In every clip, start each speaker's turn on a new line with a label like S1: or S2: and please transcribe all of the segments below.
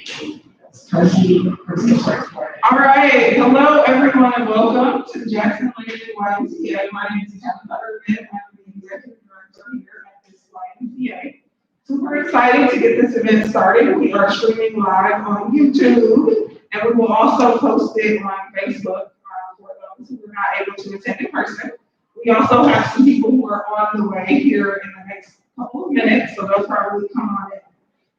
S1: All right, hello everyone and welcome to the Jackson YMCA. My name is Kevin Butterman. I'm the executive director here at this YMCA. Super excited to get this event started. We are streaming live on YouTube and we will also post it on Facebook for those who are not able to attend in person. We also have some people who are on the way here in the next couple of minutes, so they'll probably come on in.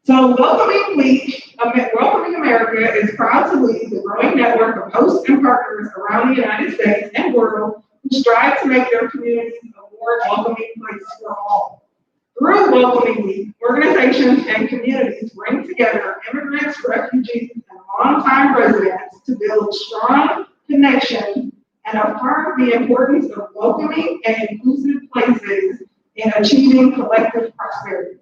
S1: So Welcoming Week, Welcoming America is proud to lead the growing network of hosts and partners around the United States and world who strive to make their communities a more welcoming place for all. Through Welcoming Week, organizations and communities bring together immigrants, refugees, and longtime residents to build strong connections and affirm the importance of welcoming and inclusive places in achieving collective prosperity.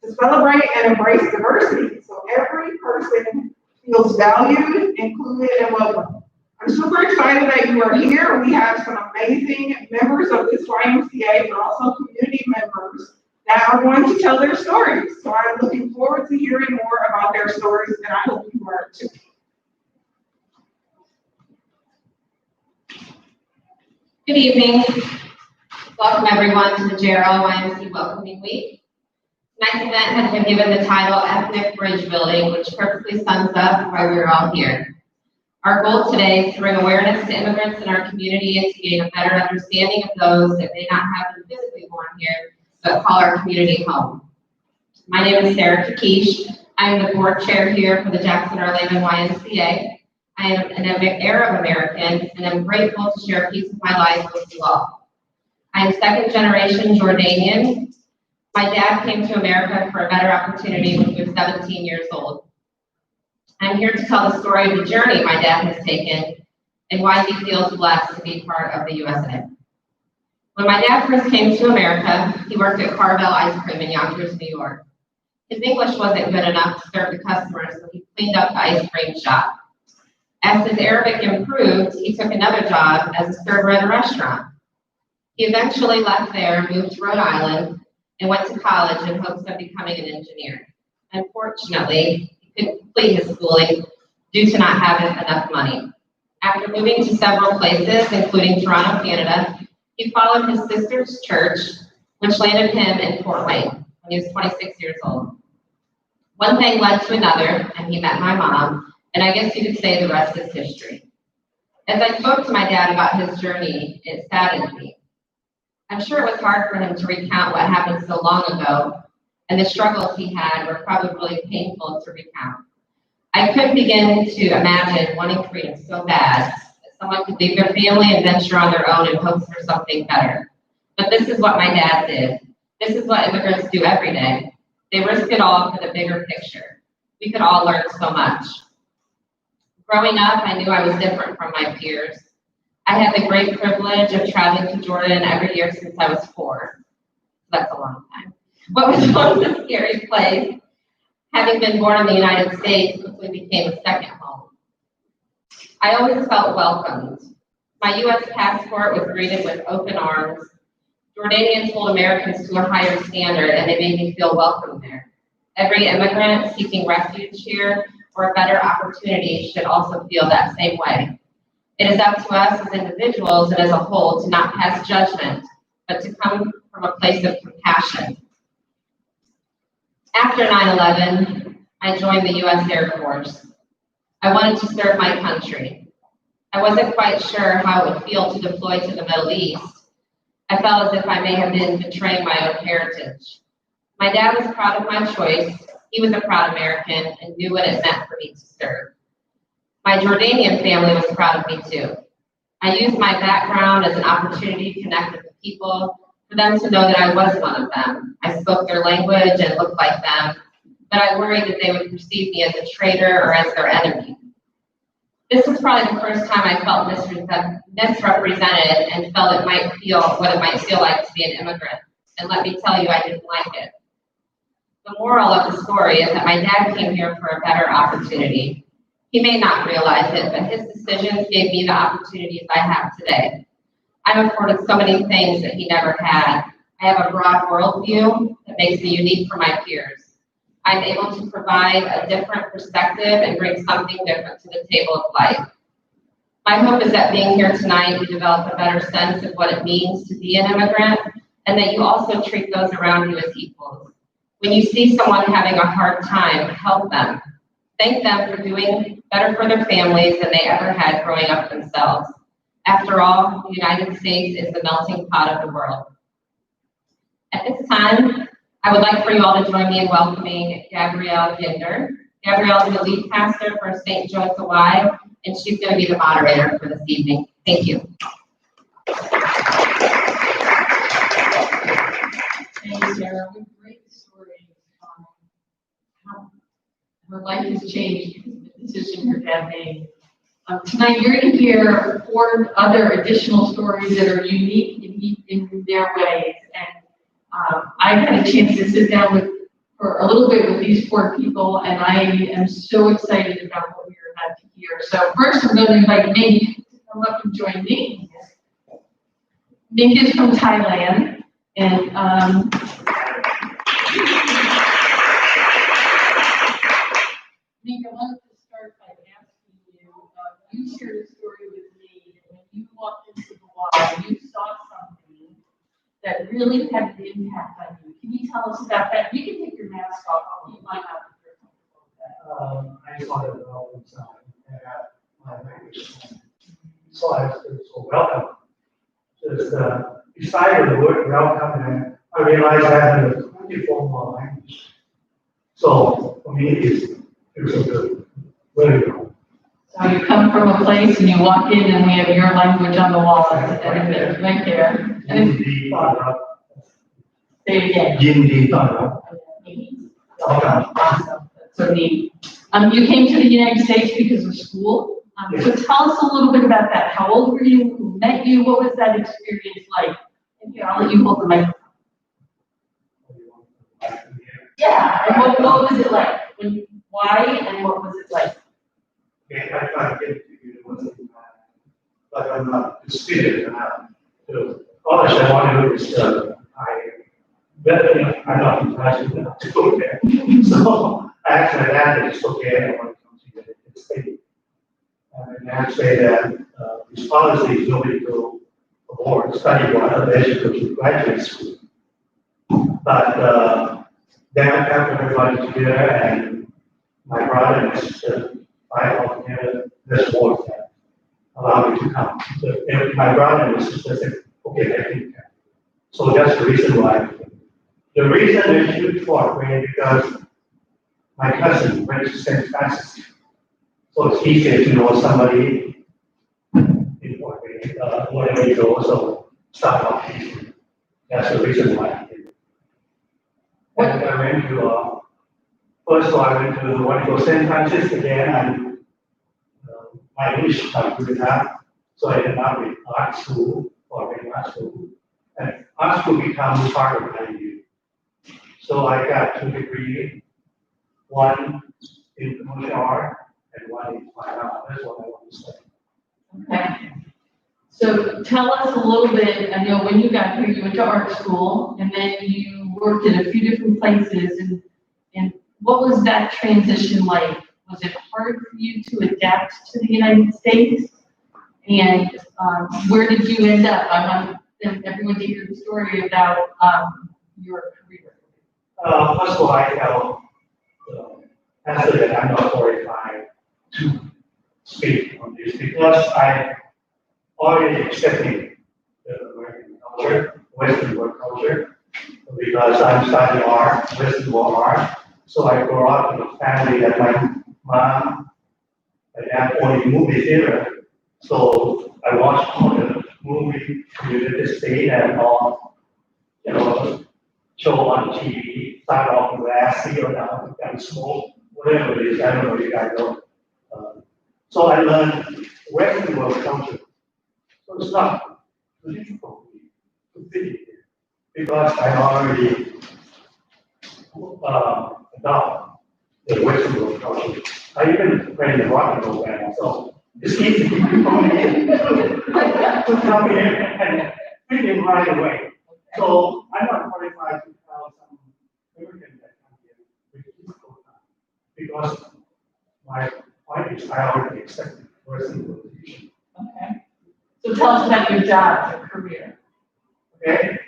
S1: To celebrate and embrace diversity so every person feels valued, included, and welcome. I'm super excited that you are here. We have some amazing members of this YMCA, but also community members that are going to tell their stories. So I'm looking forward to hearing more about their stories, and I hope you are too.
S2: Good evening. Welcome everyone to the JRL YMCA Welcoming Week. Tonight's event has been given the title Ethnic Bridge Building, which perfectly sums up why we're all here. Our goal today is to bring awareness to immigrants in our community and to gain a better understanding of those that may not have been physically born here, but call our community home. My name is Sarah Kakish. I'm the board chair here for the Jackson Orlando YMCA. I am an Arab American, and I'm grateful to share a piece of my life with you all. I am second generation Jordanian. My dad came to America for a better opportunity when he was 17 years old. I'm here to tell the story of the journey my dad has taken and why he feels blessed to be part of the USA. When my dad first came to America, he worked at Carvel Ice Cream in Yonkers, New York. His English wasn't good enough to serve the customers, so he cleaned up the ice cream shop. As his Arabic improved, he took another job as a server at a restaurant. He eventually left there, moved to Rhode Island, and went to college in hopes of becoming an engineer. Unfortunately, he couldn't complete his schooling due to not having enough money. After moving to several places, including Toronto, Canada, he followed his sister's church, which landed him in Fort Wayne when he was 26 years old. One thing led to another, and he met my mom, and I guess you could say the rest is history. As I spoke to my dad about his journey, it saddened me. I'm sure it was hard for him to recount what happened so long ago, and the struggles he had were probably painful to recount. I couldn't begin to imagine wanting freedom so bad that someone could leave their family and venture on their own in hopes for something better. But this is what my dad did. This is what immigrants do every day. They risk it all for the bigger picture. We could all learn so much. Growing up, I knew I was different from my peers. I had the great privilege of traveling to Jordan every year since I was 4. That's a long time. What was once a scary place, having been born in the United States, quickly became a second home. I always felt welcomed. My U.S. passport was greeted with open arms. Jordanians hold Americans to a higher standard, and they made me feel welcome there. Every immigrant seeking refuge here or a better opportunity should also feel that same way. It is up to us as individuals and as a whole to not pass judgment, but to come from a place of compassion. After 9/11, I joined the U.S. Air Force. I wanted to serve my country. I wasn't quite sure how it would feel to deploy to the Middle East. I felt as if I may have been betraying my own heritage. My dad was proud of my choice. He was a proud American and knew what it meant for me to serve. My Jordanian family was proud of me too. I used my background as an opportunity to connect with the people, for them to know that I was one of them. I spoke their language and looked like them, but I worried that they would perceive me as a traitor or as their enemy. This was probably the first time I felt misrepresented and felt what it might feel like to be an immigrant. And let me tell you, I didn't like it. The moral of the story is that my dad came here for a better opportunity. He may not realize it, but his decisions gave me the opportunities I have today. I'm afforded so many things that he never had. I have a broad worldview that makes me unique from my peers. I'm able to provide a different perspective and bring something different to the table of life. My hope is that being here tonight, you develop a better sense of what it means to be an immigrant, and that you also treat those around you as equals. When you see someone having a hard time, help them. Thank them for doing better for their families than they ever had growing up themselves. After all, the United States is the melting pot of the world. At this time, I would like for you all to join me in welcoming Gabrielle Ginder. Gabrielle is the lead pastor for St. Joe Kauai, and she's going to be the moderator for this evening. Thank you.
S3: Thanks, Sarah. What a great story on how her life has changed because of the decision her dad made. Tonight, you're going to hear 4 other additional stories that are unique in their ways. And I had a chance to sit down for a little bit with these 4 people, and I am so excited about what we're about to hear. So first, I'm going to invite Mink to come up and join me. Mink is from Thailand, and Mink, I wanted to start by asking you, you shared a story with me that when you walked into the water, you saw something that really had an impact on you. Can you tell us about that? You can take your mask off. I'll keep mine up if you're comfortable with that.
S4: I saw the welcome sign and my language. So I was so welcome. Just beside the word welcome, and I realized I had a 24 more language. So for me, it was a good, very good.
S3: So you come from a place and you walk in and we have your language on the wall and it's right there. And
S4: Yindi Tana.
S3: say it again.
S4: Yindi Tana.
S3: Awesome. That's so neat. You came to the United States because of school. So tell us a little bit about that. How old were you? Who met you? What was that experience like? And here, I'll let you hold the microphone. Yeah. And what was it like? Why and what was it like?
S4: Okay, I try to get to university, but I'm not the student enough. So college I want to do is I'm not entitled enough to go there. So I actually landed, it's okay, I want to come to the United States. And I say that these policies nobody go abroad, study abroad, they should go to graduate school. But then after everybody together and my brother and sister, I all together, this board that allowed me to come. So if my brother and sister said, okay, I think. So that's the reason why. The reason is huge for me because my cousin went to St. Francis. So it's easier to know somebody in Fort Wayne, wherever you go, so start off easy. That's the reason why I did it. And I went to, first of all, I went to St. Francis again, and my English is not good enough, so I ended up with art school, or art school. And art school becomes part of IU. So I got 2 degrees, one in commercial art and one in fine art. That's what I want to say.
S3: Okay. So tell us a little bit, I know when you got here, you went to art school and then you worked in a few different places and what was that transition like? Was it hard for you to adapt to the United States? And where did you end up? I want everyone to hear the story about your career.
S4: First of all, I tell the pastor that I'm not qualified to speak on this because I already accepted the American culture, Western world culture, because I'm studying art, Western world art. So I grew up in a family that my mom and dad only movie theater. So I watched all the movie in the United States and all, show on TV, start off in glass, see or down, and smoke, whatever it is. I don't know if you guys know. So I learned Western world culture. So it's not too difficult to fit it here because I already adopt the Western world culture. I even play the rock and roll band, so it's easy to come in to come here and fit in right away. So I'm not qualified to tell some American that come here, which is difficult. because my point is I already accepted person position.
S3: Okay. So tell us about your job, your career.
S4: Okay,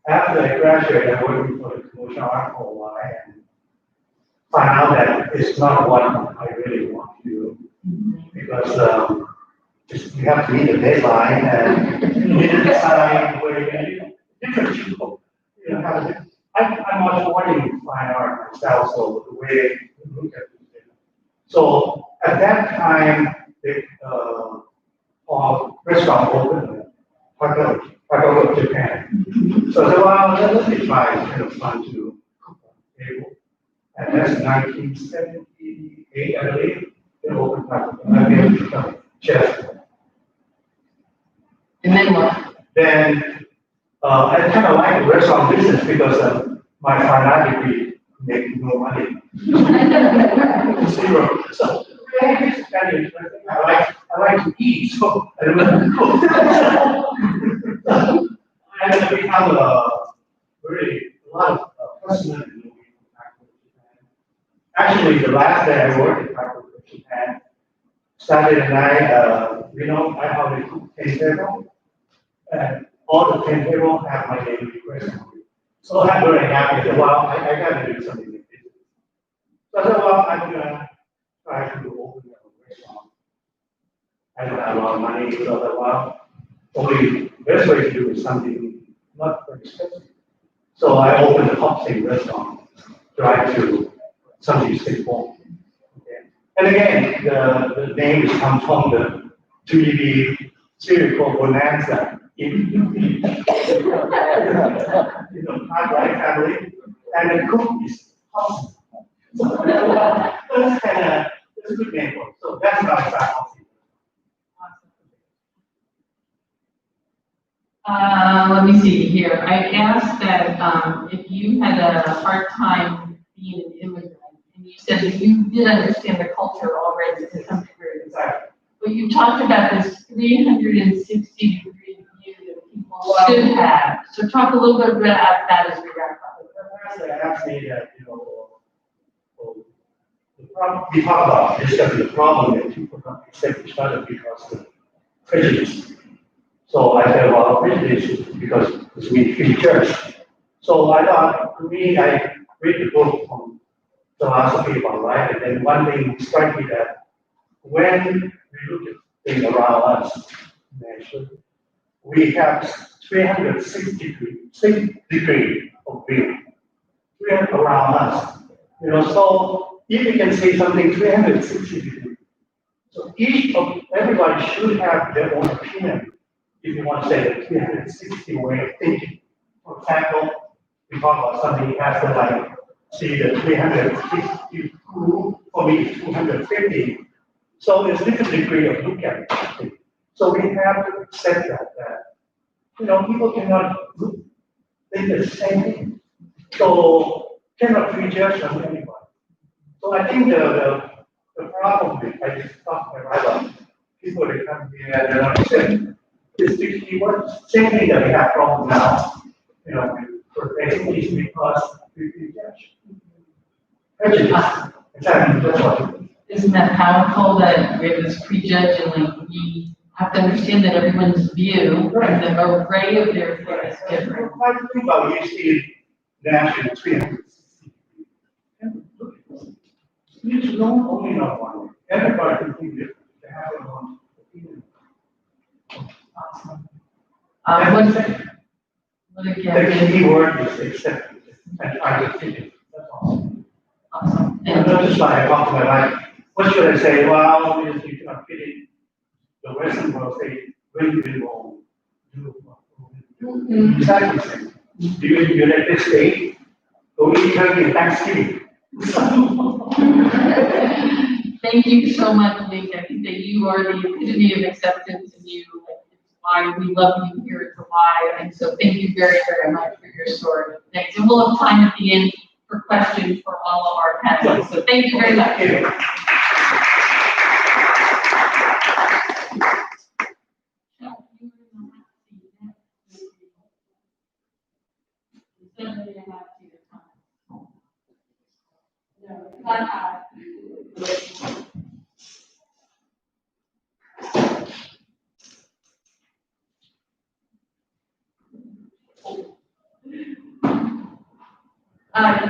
S4: after I graduated, I worked for the commercial art for a while and found out that it's not what I really want to do because you have to meet the deadline and you need to decide where you're going to do different people. You know, I'm much more in fine art myself, so the way you look at it. So at that time, the restaurant opened Taco Japan. So I said, well, let's try. It's kind of fun to cook on the table. And that's 1978, I believe. They opened Taco Japan. I became chef.
S3: And then what?
S4: Then I kind of like the restaurant business because my fine degree make no money. Zero. So it's kind of interesting. I like to eat, so I don't know to cook. And I become really a lot of personal in actually, the last day I worked in Japan, Saturday night, I already cook 10 table, and all the 10 table have my daily request. So I'm very happy. I said, well, I got to do something like this. So I said, well, I'm going to try to open a restaurant. I don't have a lot of money, so I said, well, only the best way to do is something not very expensive. So I opened a hot steak restaurant, try to something simple. Okay. And again, the name comes from the 2EB cereal called Bonanza. Hard family, and the cook is awesome. So that's a good name for it. So that's how I started.
S3: Let me see here. I asked that if you had a hard time being an immigrant, and you said that you did understand the culture already to some degree.
S4: Exactly.
S3: But you talked about this 360-degree view that people should have. So talk a little bit about that as we wrap up.
S4: Actually, the problem we talk about is that the problem that people don't accept each other because of prejudice. So I said, well, prejudice is because it's me free church. So I thought, to me, I read the book on philosophy about life, and then one thing struck me that when we look at things around us, naturally, we have 360 degrees of view around us. So if you can say something 360 degrees, so everybody should have their own opinion. If you want to say the 360 way of thinking. For example, we talk about something has to like see the 360 for me it's 250. So there's different degree of look at it. So we have to accept that people cannot think the same thing. So cannot prejudge on anybody. So I think the problem with I just talked about people that come here they don't accept this 60 words. Same thing that we have problem now, with education because we prejudge. Prejudice. Exactly. That's what.
S3: Isn't that powerful that we have this prejudge and we have to understand that everyone's view and the array of their view is different.
S4: I think about you see national 360. You don't only know one way. Everybody can think different. They have their own opinion.
S3: Awesome. What
S4: The
S3: again?
S4: key word is acceptance and try to fit it. That's all.
S3: Awesome.
S4: And not just like I talk to my wife. What should I say? Well, you cannot fit it. The Western world say, when we will do exactly the same. Do you in the United States? Go eat turkey and Thanksgiving.
S3: Thank you so much, Nick. I think that you are the epitome of acceptance and it's why we love you here. It's why. And so thank you very, very much for your story. Thanks. And we'll have time at the end for questions for all of our panelists. So thank you very much.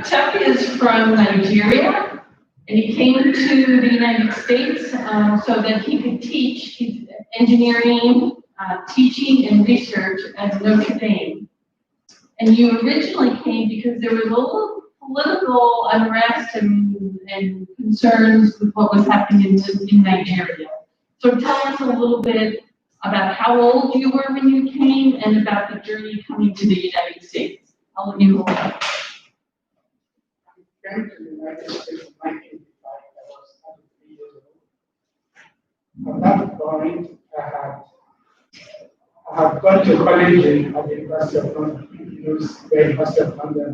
S3: Chuck is from Nigeria, and he came to the United States so that he could teach. He's engineering, teaching, and research at Notre Dame. And you originally came because there was a little political unrest and concerns with what was happening in Nigeria. So tell us a little bit about how old you were when you came and about the journey coming to the United States. I'll let you hold up.
S5: I came to the United States in 1985. I was 33 years old. At that point, I have gone to college at the University of London. The University of London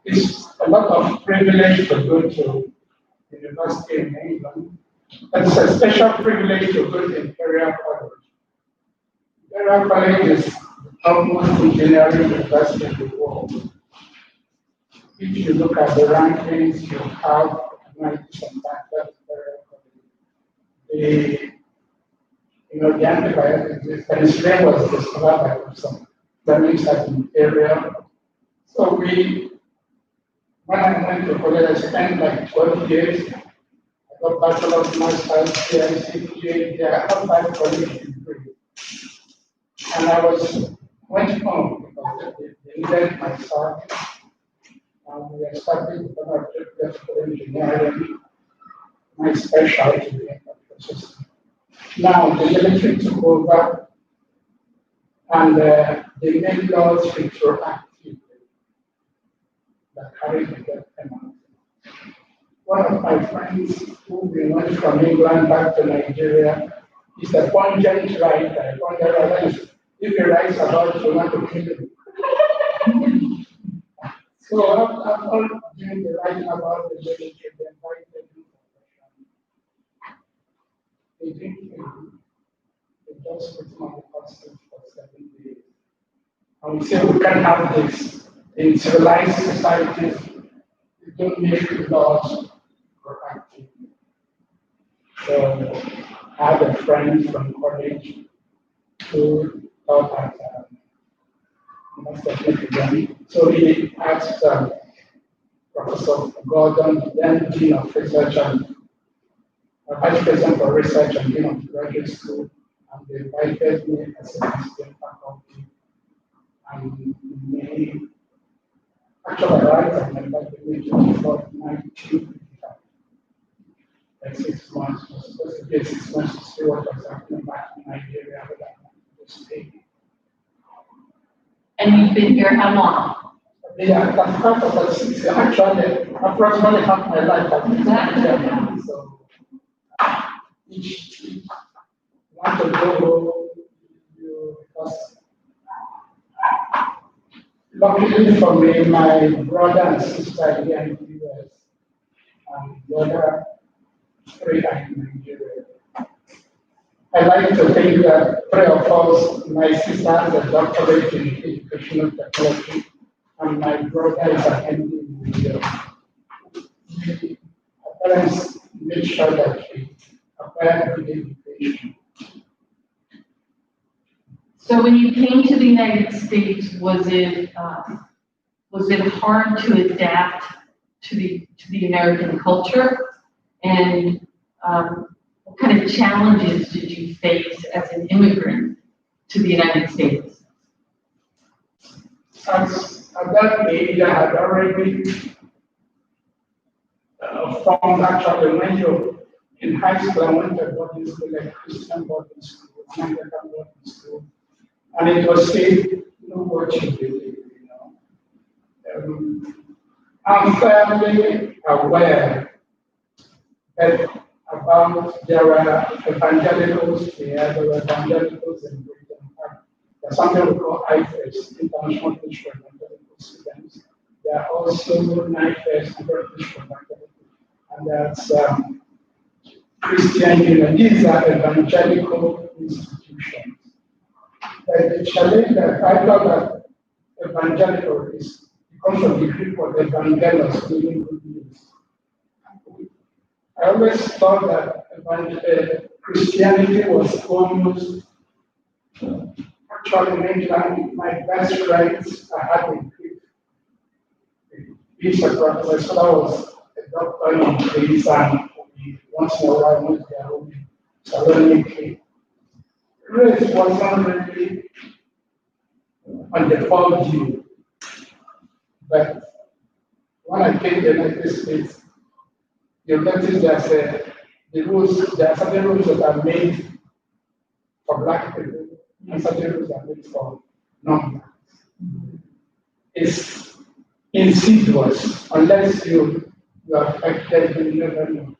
S5: is a lot of privilege to go to university in England. It's a special privilege to go to Imperial College. Imperial College is the topmost engineering university in the world. If you look at the rankings, you have 90 some factors. The antibiotics, penicillin was discovered by some families at Imperial. So when I went to college, I spent like 12 years. I got bachelor's, master's, PhD, PhD, I got 5 college degrees. And I went home because they needed my son. We established electrical engineering, my specialty in electrical system. Now the military took over and they made laws retroactive that carried the death penalty. One of my friends who went from England back to Nigeria is a pungent writer. A pungent writer is if he writes about you want to kill him. So after doing the writing about the military, they invited me for they didn't kill me. They just put me on the hostage for 7 days. And we say we can't have this. In civilized societies, we don't make laws proactive. So I had a friend from college who taught at so he asked Professor Gordon, then Dean of Research and Vice President for Research and Dean of Graduate School, and they invited me as a visiting faculty. And they actually arrived and invited me to 1955. Like 6 months, it was supposed to be 6 months to see what was happening back in Nigeria, but I was staying.
S3: And you've been here how long?
S5: Yeah, that's part of the 6 actually, approximately half my life I've been here. So each want to go because luckily for me, my brother and sister here in the US, and the other 3 are in Nigeria. I like to think that 3 of us, my sister has a doctorate in educational technology, and my brother is attending the our parents made sure that we acquire good education.
S3: So when you came to the United States, was it hard to adapt to the American culture? And what kind of challenges did you face as an immigrant to the United States?
S5: At that age, I had already formed actually when you're in high school, I went to boarding school, like Christian boarding school, American boarding school, and it was safe, no watching really, I'm fairly aware that about there were evangelicals here, there were evangelicals in Britain. There's something we call IFES, International Church for Evangelical Students. There are also NIFES, British for Evangelical, and that's Christian Union. These are evangelical institutions. The challenge that I thought that evangelical is because of the Greek word evangelos, meaning good news. I always thought that Christianity was almost actually in England. My best friends I had in Greek. Being a practice, so I was a doctor in place and once in a while went to their home. So learning race wasn't really on the whole view. But when I came to the United States, you notice that there are certain rules that are made for black people and certain rules that are made for non-blacks. It's insidious unless you are affected, you never know.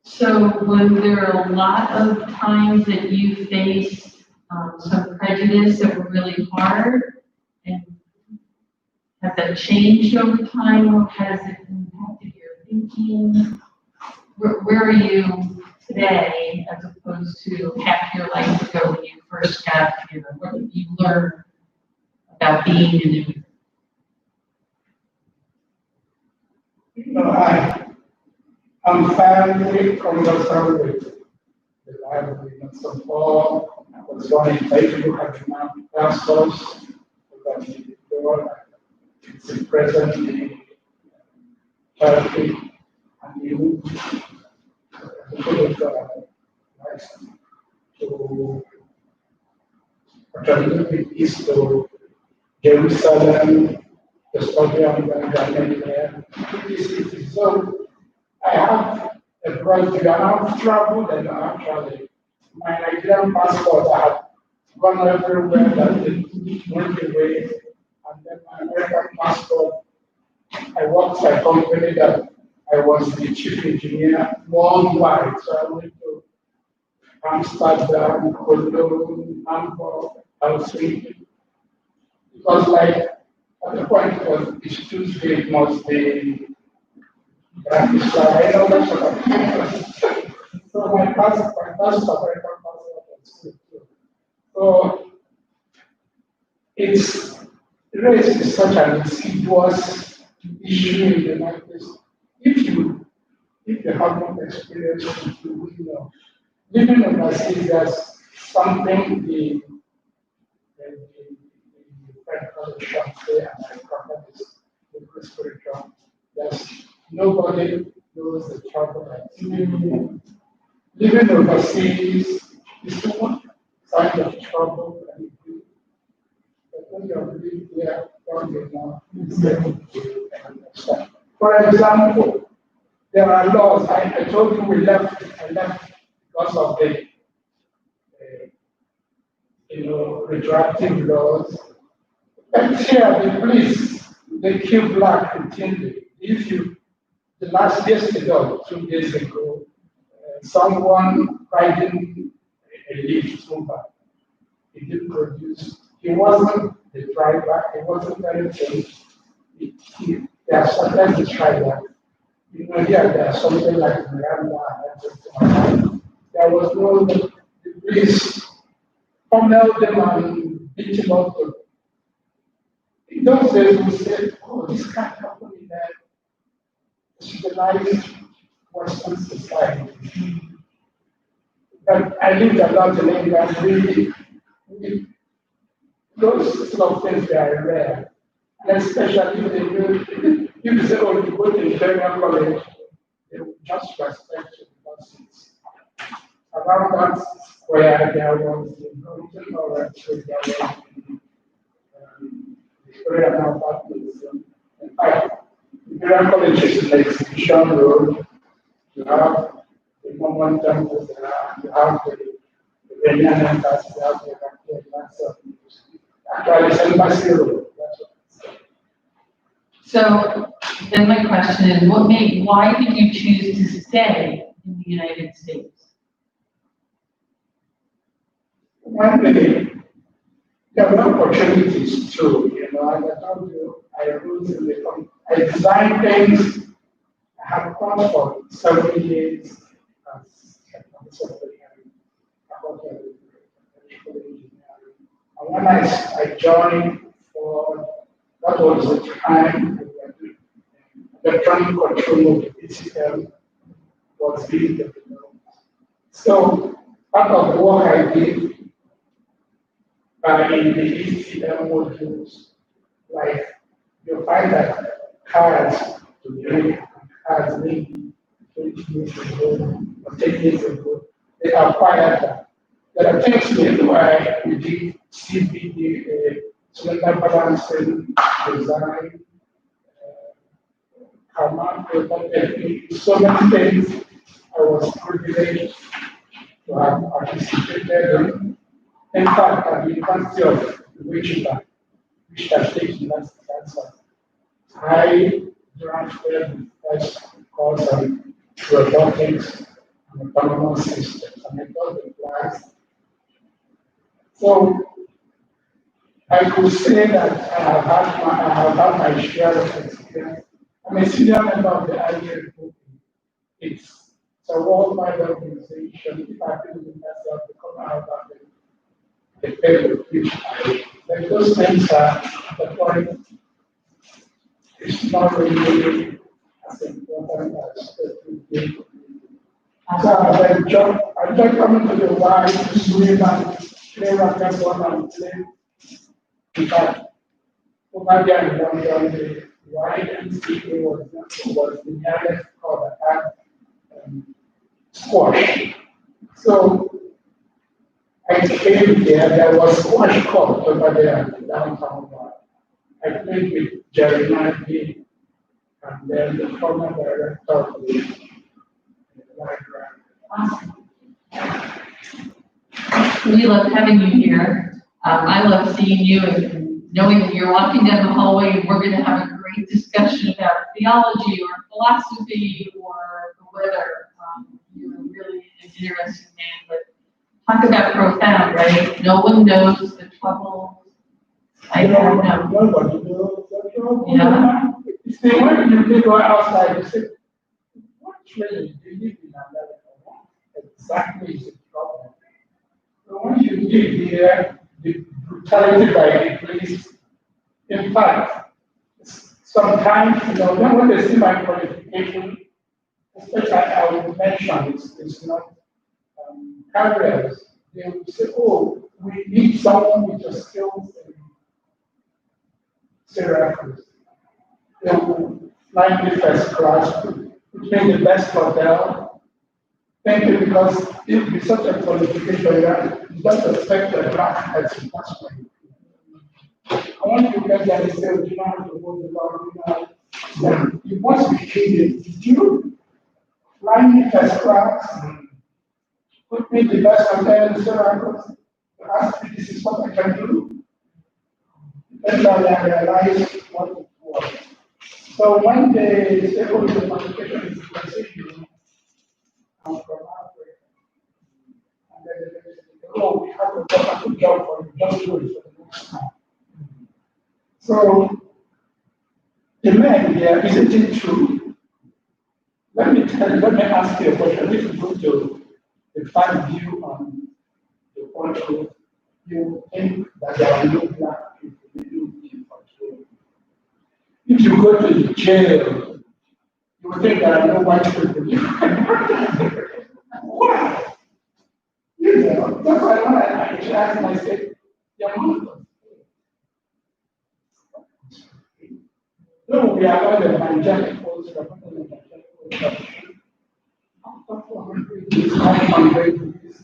S3: So was there a lot of times that you faced some prejudice that were really hard? And has that changed over time, or has it impacted your thinking? Where are you today as opposed to half your life ago when you first got here? What did you learn about being an immigrant?
S5: You know, I'm fairly conversant with the Bible. So Paul was born in Bible at the Mount Pastors, but it's a present day charity, and you to actually east to Jerusalem, the study of the So I have a brother, I have traveled and actually my Nigerian passport, I have gone everywhere that it went away, and then my American passport, I worked for a company that I was the chief engineer worldwide, so I went to Amsterdam, Cologne, Hamburg, Helsinki. It was like, at the point, it was Tuesday, it must be I know that sort of thing. So my passport, American passport was good too. So it's race is such an insidious issue in the United States. If you have not experienced it, you will know. Living overseas, there's something the French culture say, and I forgot this, the spiritual. There's nobody knows the trouble that's living overseas is one sign of trouble and you but when you're living here, you know, it's able to understand. For example, there are laws. I told you I left because of the retroactive laws. And here the police they kill black routinely. The last yesterday, 2 days ago, someone riding a lift over. He didn't produce. He wasn't the driver. He wasn't anything. They are sometimes the driver. Here there's something like Miranda and everything. There was no the police pummeled them and beat him up. In those days, we said, "Oh, this can't happen in that civilized Western society." But I lived a lot in England. Those sort of things they are rare. And especially if you say, oh, you go to Imperial College, they will just respect you because it's around that square there was the Norwegian College, there was the Imperial Apartments. In fact, Imperial College is an exhibition road. You have the Mormon temples there, you have the Iranian embassy, you have the Iranian actually, it's embassy road.
S3: So then my question is, why did you choose to stay in the United States?
S5: One day, there were opportunities too, and I told you, I rose in the company. I designed things. I have come for 7 years as a professor of engineering. And when I joined for that was the time electronic control of the PCM was being developed. So part of the work I did in the ECM modules, like you find that cars today, cars maybe 20 years ago or 10 years ago, they acquired that. There are things why we did CBD, cylinder balancing, design, command, so many things I was privileged to have participated in. In fact, at the University of Wichita State University, I drafted the first course on robotics and autonomous systems, and I got the class. So I could say that I have had my share of experience. I'm a senior member of the IEL group. It's a worldwide organization. If I feel myself to come out of the field which I like, those things are the point. It's not really as important as the field. So I just coming to the why swim and play rocket one and play. In fact, over there in London, the YMCA was the nearest sport that had squash. So I came there was squash court over there in downtown. I played with Jeremiah B. and then the former director of the library.
S3: We love having you here. I love seeing you and knowing that you're walking down the hallway and we're going to have a great discussion about theology or philosophy or whether you're really an interesting man. But talk about profound, right? No one knows the trouble. I don't know.
S5: Nobody knows the trouble.
S3: Yeah.
S5: You see, when you go outside, you say, what training do you live in America? Exactly is the problem. So once you live here, the brutality by the police, in fact, sometimes, when they see my qualification, especially I will mention it's not carriers, they will say, oh, we need someone with the skills in Syracuse. They will fly me first class, which means the best hotel. Thank you, because if it's such a qualification, you just expect a black hat to pass by. I want you to get there and say, you know how to hold the Lord, you must be kidding. Did you fly me first class? Put me in the best hotel in Syracuse? Ask me, this is what I can do? Then I realized what it was. So when they say, oh, the qualification is precision, I'm from Africa. And then they say, oh, we have a good job for you, just do it for the next time. So, the man here, isn't it true? Let me ask you a question. If you go to the fact view on the photo, you think that there are no black people, no people. If you go to the jail, you would think there are no white people. Wow! That's why when I ask myself, no, we are not the Nigerian folks, we are not the Nigerian folks. After 400 years, 500 years,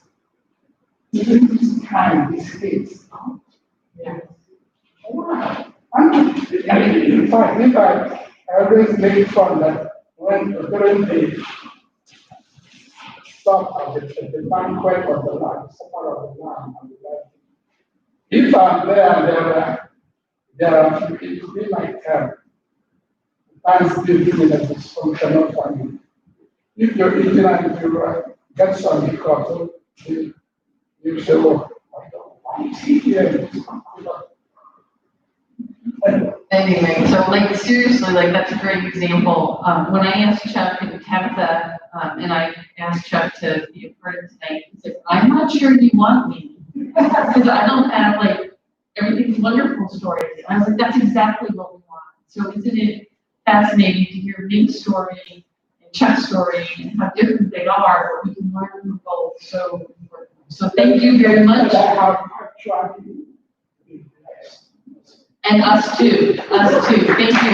S5: even this time, this states out. Yeah. Wow. In fact, I always make fun that when during the stop of the banquet of the land, supper of the land, and the land, if I'm there are it will be like Thanksgiving in a dysfunctional family. If you're eating and you get some hiccups, you say, oh, I don't want to eat here.
S3: Anyway, so seriously, that's a great example. When I asked Chuck and Tabitha, and I asked Chuck to be a part of tonight, he said, I'm not sure you want me. Because I don't have everything's wonderful stories. I was like, that's exactly what we want. So isn't it fascinating to hear Nick's story and Chuck's story and how different they are, but we can learn from both. So thank you very much. And us too, thank you.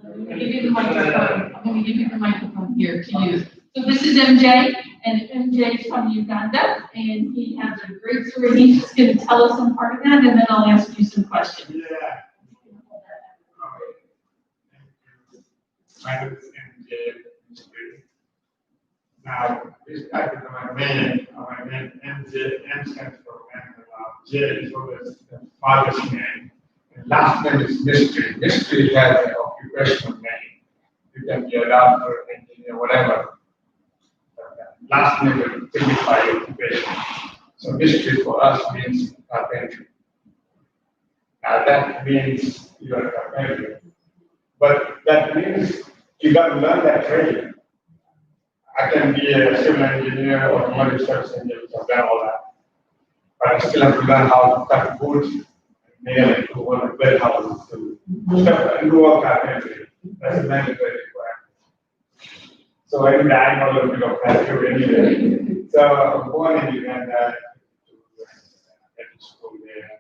S3: I'm gonna give you the microphone. I'm gonna give you the microphone here to use. So this is MJ, and MJ is from Uganda, and he has a great story. He's just gonna tell us some part of that, and then I'll ask you some questions.
S6: Yeah. My name is MJ. Now, this type is my name MJ, M stands for man, J is always the father's name. And last name is Mystery. Mystery has an occupational name. You can be a doctor, engineer, whatever. Last name will signify occupation. So mystery for us means carpentry. Now that means you are a carpenter. But that means you got to learn that trade. I can be a civil engineer or a research engineer, I've done all that. But I still have to learn how to cut wood, nail it to one of the houses to and do all carpentry. That's a mandatory requirement. So I know a little bit of that too anyway. So I was born in Uganda, to school there,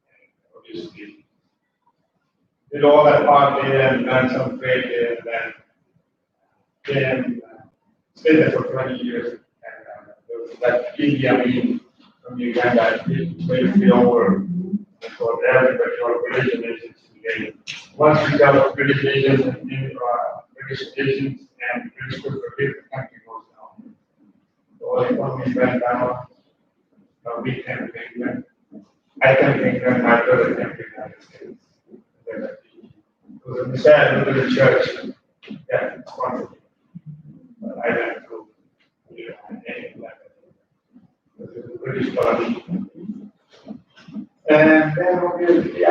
S6: and obviously did all that part there and learned some trade there, and then stayed there for 20 years. And there was that Idi Amin from Uganda, he made me over for everybody, all British agents today. Once we tell British agents and British agents and British people, the country goes down. So the economy went down. We can think that. I can think that my brother can think that. It was a Messiah in the church that wanted me. But I went to the British colony. And then obviously I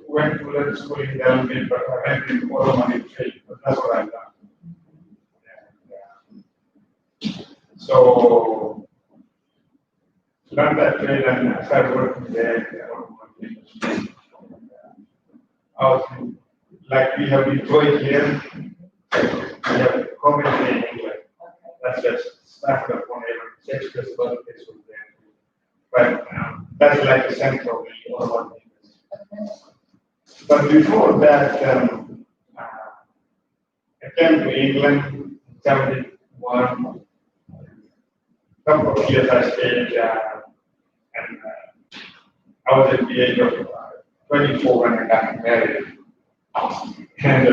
S6: went to learn school in Delaware, but I went in auto money trade, but that's what I've done. And, so learned that trade and I started working there. I was like we have Detroit here, we have Coventry in England. That's just Stafford upon Avon, Shakespeare's birthplace was there. But that's like the center of the automotive industry. But before that, I came to England in 71. A couple of years I stayed, and I was at the age of 24 when I got married. And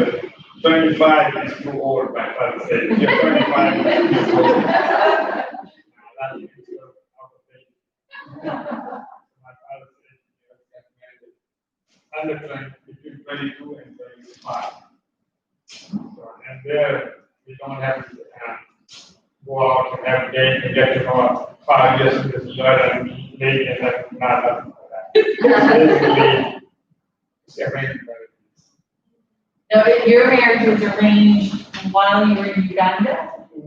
S6: 25 is too old, my father said. You're 25 is too old. That's out of date. My father said you get married between 22 and 25. So, and there we don't have to go out and have a date and get to know 5 years in this Lord and be late and that's not nothing like that. Basically, it's arranged marriage.
S3: Now, your marriage was arranged while you were in Uganda?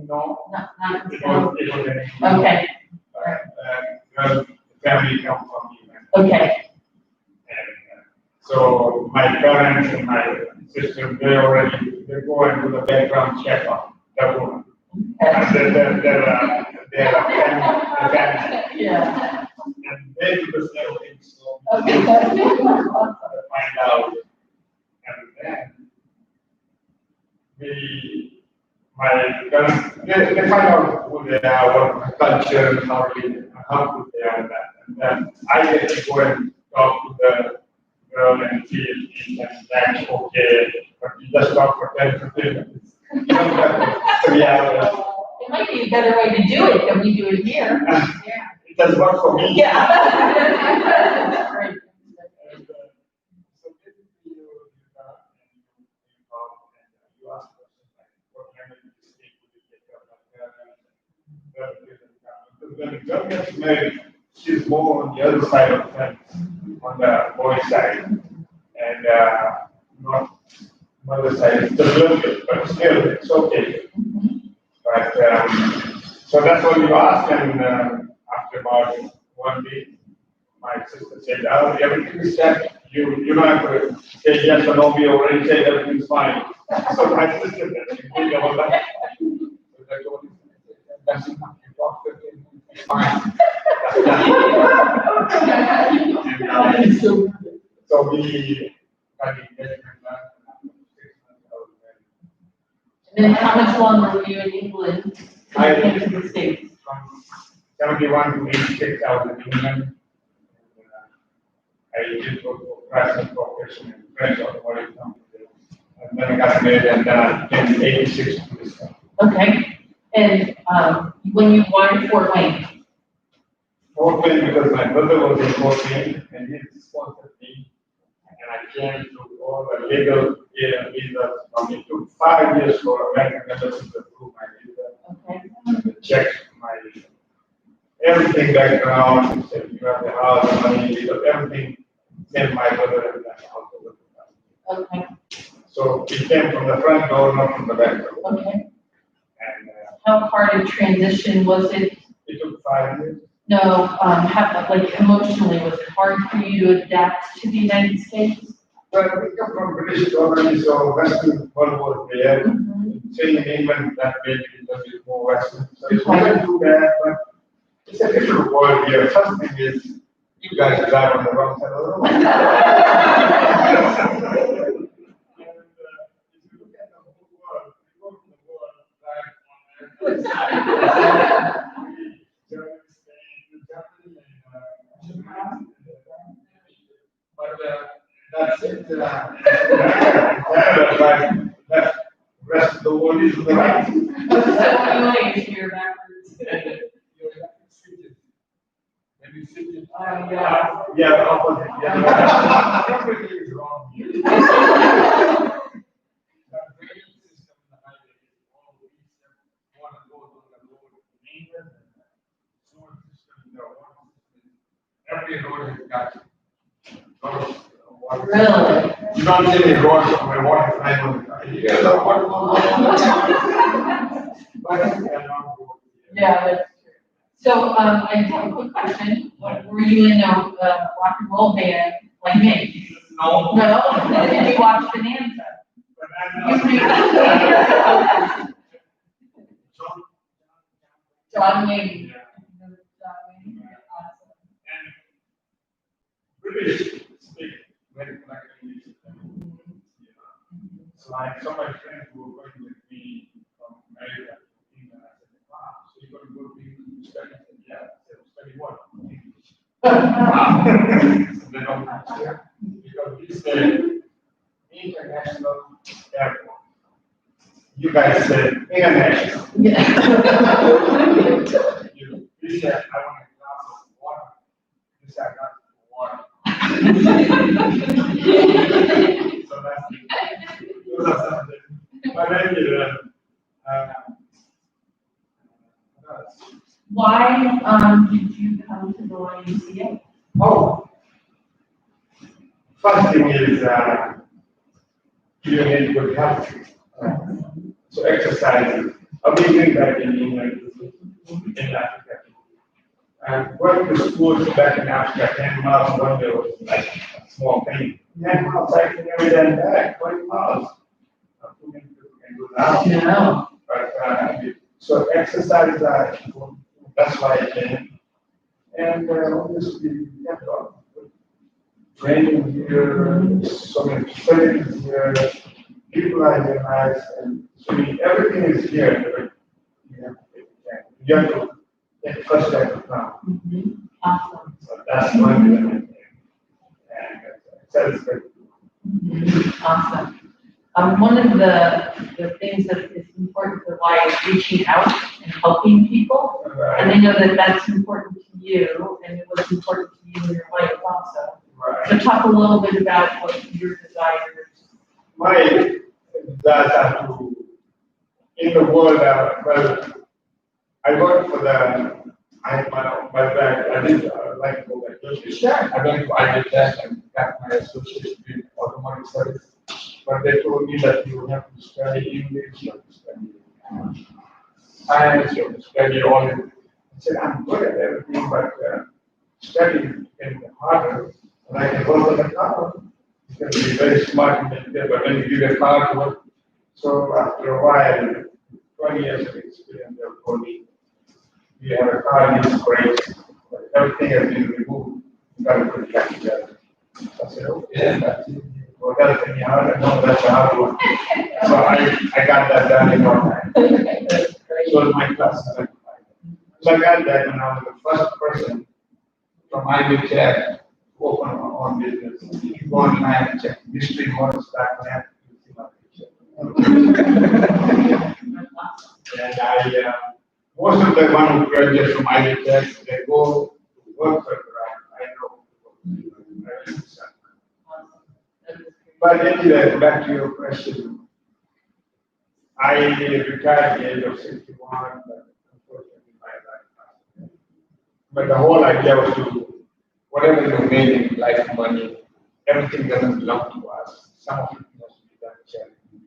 S6: No.
S3: Not
S6: It was an
S3: okay.
S6: the family come from Uganda.
S3: Okay.
S6: And so my parents and my sister, they go and do the background check on the woman. And they're a family.
S3: Yeah.
S6: And they do the same thing, so
S3: Okay.
S6: to find out. And then my parents, they find out who they are, what culture, how good they are, and that. And then I get to go and talk to the girl and see if that's okay, but you just talk for 10 to 15 minutes. Yeah.
S3: It might be a better way to do it than we do it here.
S6: It does work for me.
S3: Yeah. Great.
S6: And, so basically you talk and you ask questions like what language you speak, would you get your parents? When the girl gets married, she's more on the other side of the fence, on the boy side, and not mother side. It's a little bit, but still it's okay. But so that's what you ask, and after about 1 week, my my sister said, oh, everything is set, you're not going to say yes or no, we already said everything's fine. So my sister said, she told me about that. So I told her, that's enough, you talk 15 minutes, it's fine. And, so we got the engagement done.
S3: And then how much longer were you in England?
S6: I
S3: Came to the States?
S6: from 71 to 86, I was in England. I did work for President Corporation and French automotive company. And then I got married and then I came in 86 to this country.
S3: Okay, and, when you were in Fort Wayne?
S6: Fort Wayne because my brother was in Fort Wayne and he sponsored me. And I came to all the legal visas. It took 5 years for American embassy to approve my visa.
S3: Okay.
S6: Check my everything background, said you have the house, the money, you have everything. Same my brother and that house.
S3: Okay,
S6: So it came from the front door, not from the back door.
S3: okay.
S6: And
S3: How hard a transition was it?
S6: it took 5 years.
S3: No, how, like emotionally, was it hard for you to adapt to the United States?
S6: But we come from British colony, so Western world was there. Saying in England that way because it's more Western. So it's not too bad, but it's a different world here. First thing is, you guys drive on the wrong side of the road. And if you look at the whole world, you go to the world, drive on the side. Germany, Spain, Germany, and but that's it. Canada drive left. The rest of the world is to the right.
S3: So many ways here backwards.
S6: Maybe switch
S3: Yeah.
S6: Yeah, the opposite. Yeah. Everything is wrong here. The drainage system in the highway is all the water goes on the road in England. Sewer system, the water system. Every road has got lot of water.
S3: Really?
S6: You don't see any roads where water is right on the car. You get the water goes on. But it's not good.
S3: Yeah, that's true. So, I have a quick question. Were you in a rock and roll band like me?
S6: No.
S3: No? Did you watch Bonanza?
S6: But
S3: John Wayne.
S6: Yeah.
S3: John Wayne. Awesome.
S6: And British speak very correct English. So I saw my friends who were going with me from America to England. I said, wow, so you're going to go to England to study? I said, yeah. I said, study what? English. So they don't understand. Because we say international airport. You guys say international.
S3: Yeah.
S6: You said, I want a glass of water. You said, I got water. So that's those are some of the, but anyway,
S3: Why, did you come to the YMCA?
S6: oh, first thing is, you need good health. So exercise, I've been doing that in England, in Africa. And going to schools back in Africa, 10 miles one day was like a small thing. 10 miles, I can every day and back, 20 miles. Too many people can do that.
S3: No.
S6: But, so exercise, that's why I came. And obviously, we have a lot of training here, so many facilities here, people are here nice, and so everything is here. You have to take first step of now.
S3: Awesome.
S6: So that's one thing. And it's very
S3: Awesome. One of the things that is important for why is reaching out and helping people. And I know that that's important to you, and it was important to you and your wife also.
S6: right.
S3: So talk a little bit about what your desires.
S6: My desires are to, in the world, well, I work for the, I have my back, I did like to go back to Sure. I did that and got my association in automotive studies. But they told me that you have to study English, you have to study science, you have to study all of it. I said, I'm good at everything, but study in harder, and I can work on the car. You can be very smart in the but when you give a car to work, so after a while, 20 years of experience, therefore we have a car needs brakes, but everything has been removed. You got to put it back together. I said, okay, that's it. What else can you have? No, that's a hard one. So I got that done in one time. So my class. So I got that, and I was the first person from Ivy Tech to open my own business. You go online and check mysterymotors.net, you see my picture. And I, most of the one who graduate from Ivy Tech, they go to work for the I know. But anyway, back to your question. I retired at the age of 61, but unfortunately my life passed. But the whole idea was to, whatever you made in life, money, everything doesn't belong to us. Some of it must be done charity.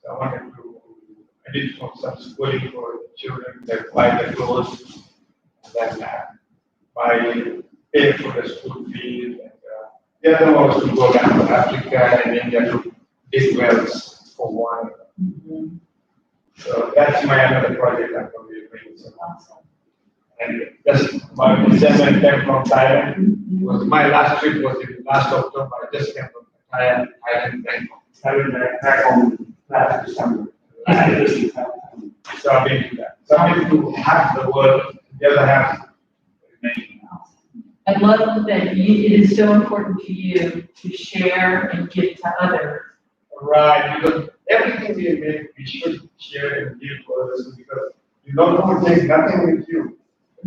S6: So I did some schooling for children that buy the clothes, and then pay for the school fees. And, the other one was to go down to Africa and India to dig wells for water. So that's my another project I'm going to be doing. So. And just my December came from Thailand. Was my last trip was in last October. I just came from Thailand, Bangkok. I went back home last December. So I've been to that. So I've been to half the world, the other half remaining.
S3: I love that it is so important to you to share and give to others.
S6: Right, because everything we make, we should share and give to others because you don't take nothing with you.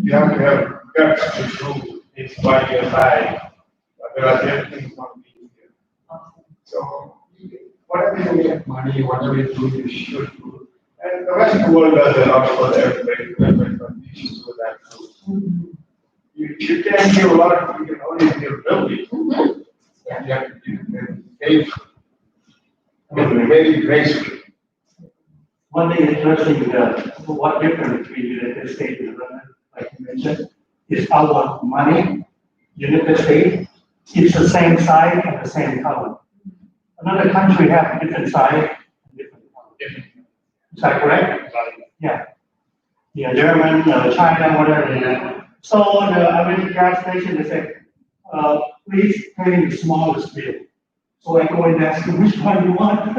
S6: You have to have guts to do things by your side. Otherwise, everything is not being here. So, whatever you make money, whatever you do, you should do. And the rest of the world does a lot for everybody, but you should do that too. You can give a lot, you can only give little bit. You have to give very faithfully. Very gracefully.
S4: One thing interesting, what difference between United States and Burma, like you mentioned, is our money. United States, it's the same size and the same color. Another country have different size and different color. Is that correct? Yeah. Yeah, German, China, whatever. Yeah. So I went to gas station, they said, please pay me the smallest bill. So I go and ask you which one you want.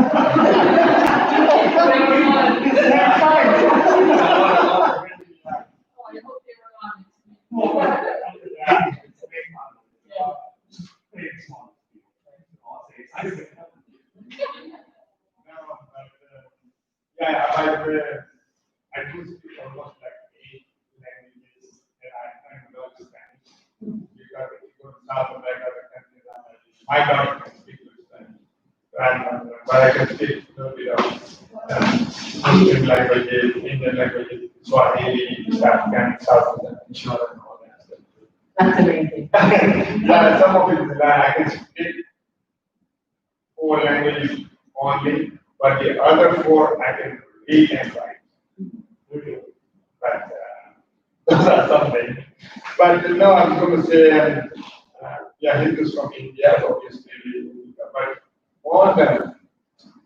S6: I do speak almost like 8 languages, and I learn Spanish. Because if you go to South America, other countries, my daughter can speak Spanish. But I can speak a little bit of Muslim languages, Indian languages, Swahili, African, South Sudan, and all that stuff.
S3: That's amazing.
S6: Some of it I can speak 4 languages only, but the other 4 I can read and write. But those are something. But no, I'm going to say, yeah, Hindus from India, obviously, but all the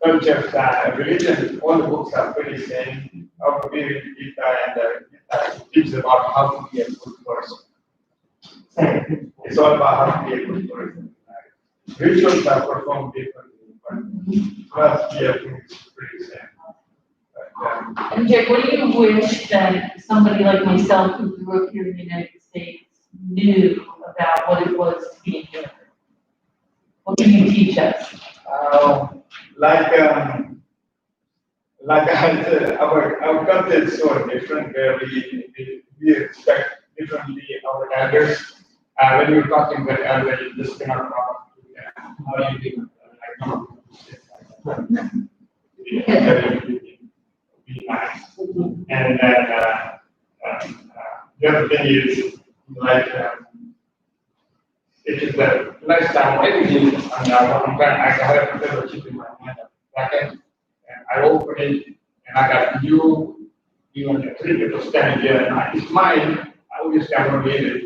S6: cultures, religion, all the books are pretty same. How to be with Gita and Gita teaches about how to be a good person. It's all about how to be a good person. Rituals are performed differently, but philosophy, I think, is pretty same.
S3: And Jay, what do you wish that somebody like myself who grew up here in the United States knew about what it was to be here? What can you teach us?
S6: Like I said, our culture is so different where we respect differently our elders. When you're talking with elders, you just cannot talk to them. How you do be nice. And then the other thing is like it is the lifestyle I live, and I have a little chip in my hand, and I open it, and I got you and the 3 people standing there, and it's mine. I obviously I'm going to get it,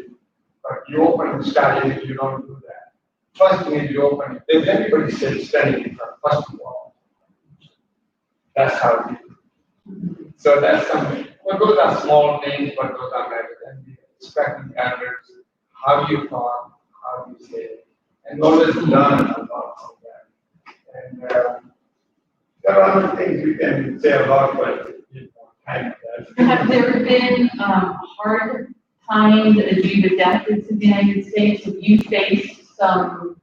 S6: but you open the study, you don't do that. First thing is you open it. If anybody says study in front, first of all, that's how it is. So that's something. Well, those are small things, but those are matters. And we expecting efforts, how you talk, how you say it, and always learn a lot from that. And there are other things we can say a lot, but time.
S3: Have there been hard times as you've adapted to the United States? Have you faced some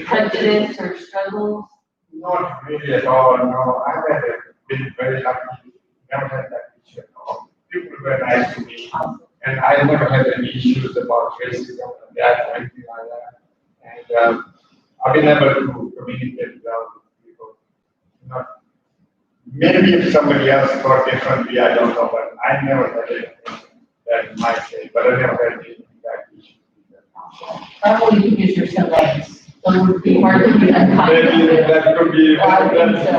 S3: prejudice or struggles?
S6: Not really at all, no. I have been very lucky, never had that issue at all. People were nice to me, and I never had any issues about racism and that or anything like that. And I've been able to communicate well with people. Not, maybe if somebody else thought differently, I don't know, but I never had anything that might say, but I never had any that issue.
S3: Probably because you're so nice. So it would be hard to be unkind.
S6: Maybe that could be.
S3: I think so.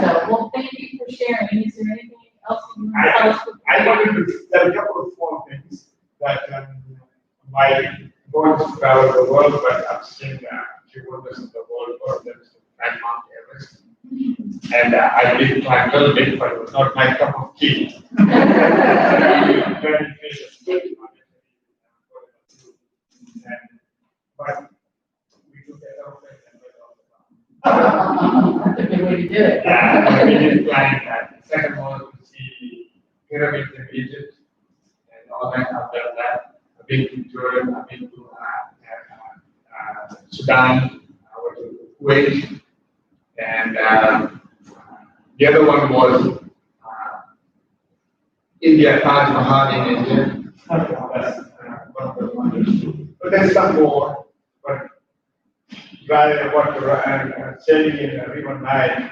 S3: So, well, thank you for sharing. Is there anything else you want to tell us?
S6: I wanted to tell a couple of small things that my going to travel the world, but I've seen few wonders in the world. One of them is to climb Mount Everest. And I did climb a little bit, but it was not my cup of tea. Very patient. But we took it out and went on the ground.
S3: That's a good way to do it.
S6: Yeah, we did climb that. The second one was to see pyramids in Egypt and all that. I've done that. I've been to Jordan, I've been to Sudan, I went to Kuwait, and the other one was India, Taj Mahal in India. That's one of the wonders. But there's some more. But rather what sailing in the river Nile,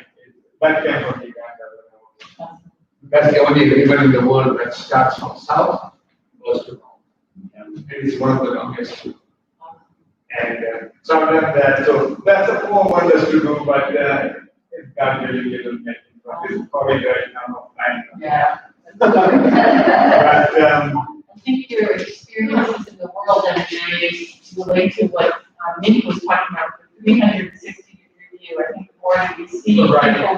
S6: that came from Uganda. That's the only river in the world that starts from south, goes to north. It is one of the longest. And so I've done that. So that's a more wonders to do, but it's got really little making. It's probably right now of time.
S3: Yeah.
S6: But
S3: I think your experiences in the world energy relate to what Nick was talking about, the 360-degree view. I think the more that we see people, the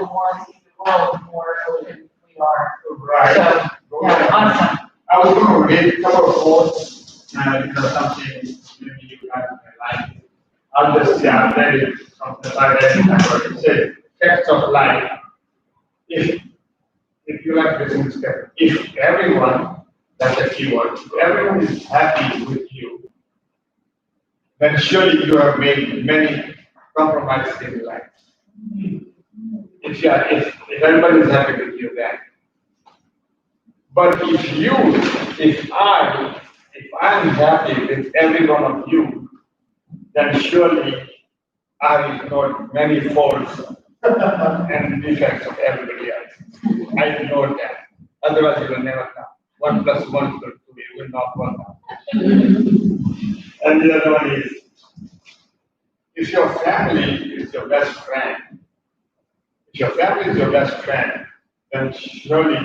S3: more we see the world, the more open we are.
S6: right.
S3: So, yeah, awesome.
S6: I was going to read a couple of quotes, something maybe you guys may like. I'll just read it from the side. It says, text of life. If you like this step, if everyone, that's a keyword, if everyone is happy with you, then surely you have made many compromises in your life. If everybody is happy with you, then. But if I'm happy with every one of you, then surely I ignored many faults and defects of everybody else. I ignored that. Otherwise, it will never come. 1 + 1 = 2. It will not work out. And the other one is, if your family is your best friend, then surely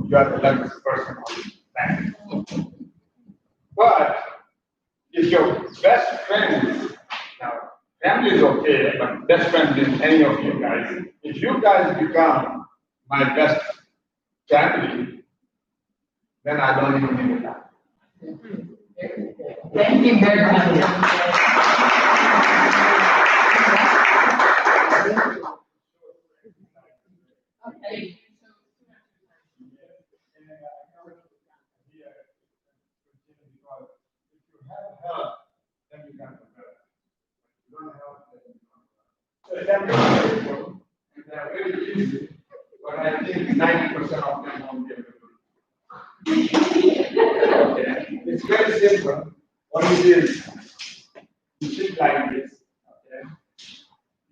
S6: you are the luckiest person on this planet. But if your best friend, now family is okay, but best friend is any of you guys. If you guys become my best family, then I don't even need that.
S3: Thank you very much. Okay.
S6: They're very easy, but I think 90% of them won't be able to do it. Okay. It's very simple. What it is, you sit like this, okay?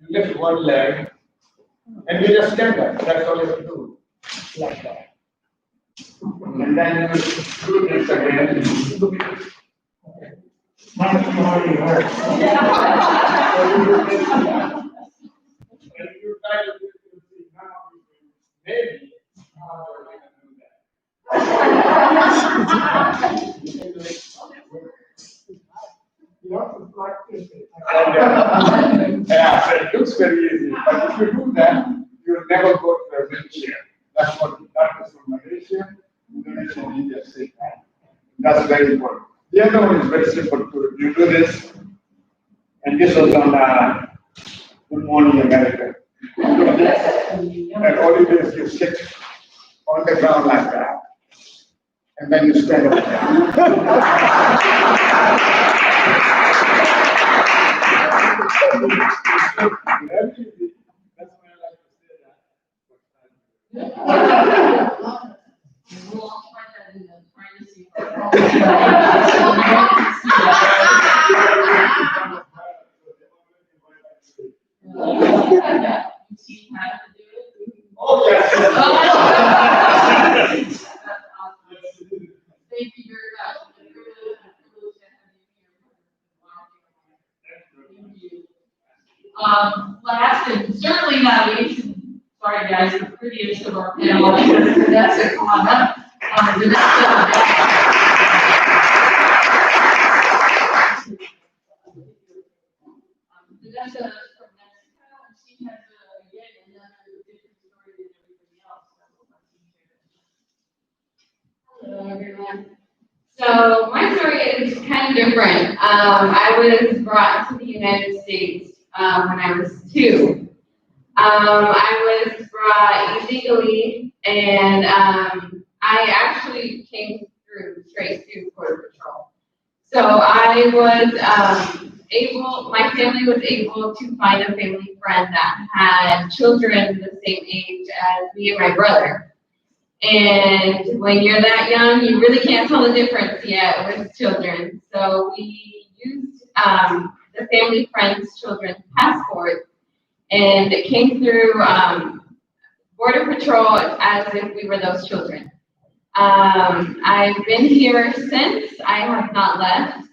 S6: You lift one leg, and you just stand there. That's all you have to do. Like that. And then you do this again. Okay. Much more reverse. If you try to do it now, maybe how are we going to do that?
S7: Yeah, so it looks very easy, but if you do that, you'll never go to a wheelchair. That's what that is from Malaysia, Indonesia, and India say that. That's very important. The other one is very simple too. You do this, and this was on Good Morning America. You do this, and all you do is you sit on the ground like that, and then you stand up. That's why I like to say that.
S3: We'll all try that in the privacy. Teach how to do it.
S7: Oh, yes.
S3: That's awesome. Thank you very much. Last and certainly not least, sorry guys, the prettiest of our panelists, Vanessa, come on up. Vanessa from Mexico, and she has again another different story than everybody else.
S2: Hello, everyone. So my story is kind of different. I was brought to the United States when I was 2. I was brought illegally, and I actually came through straight to Border Patrol. So I was my family was able to find a family friend that had children the same age as me and my brother. And when you're that young, you really can't tell the difference yet with children. So we used the family friend's children's passport, and it came through Border Patrol as if we were those children. I've been here since. I have not left.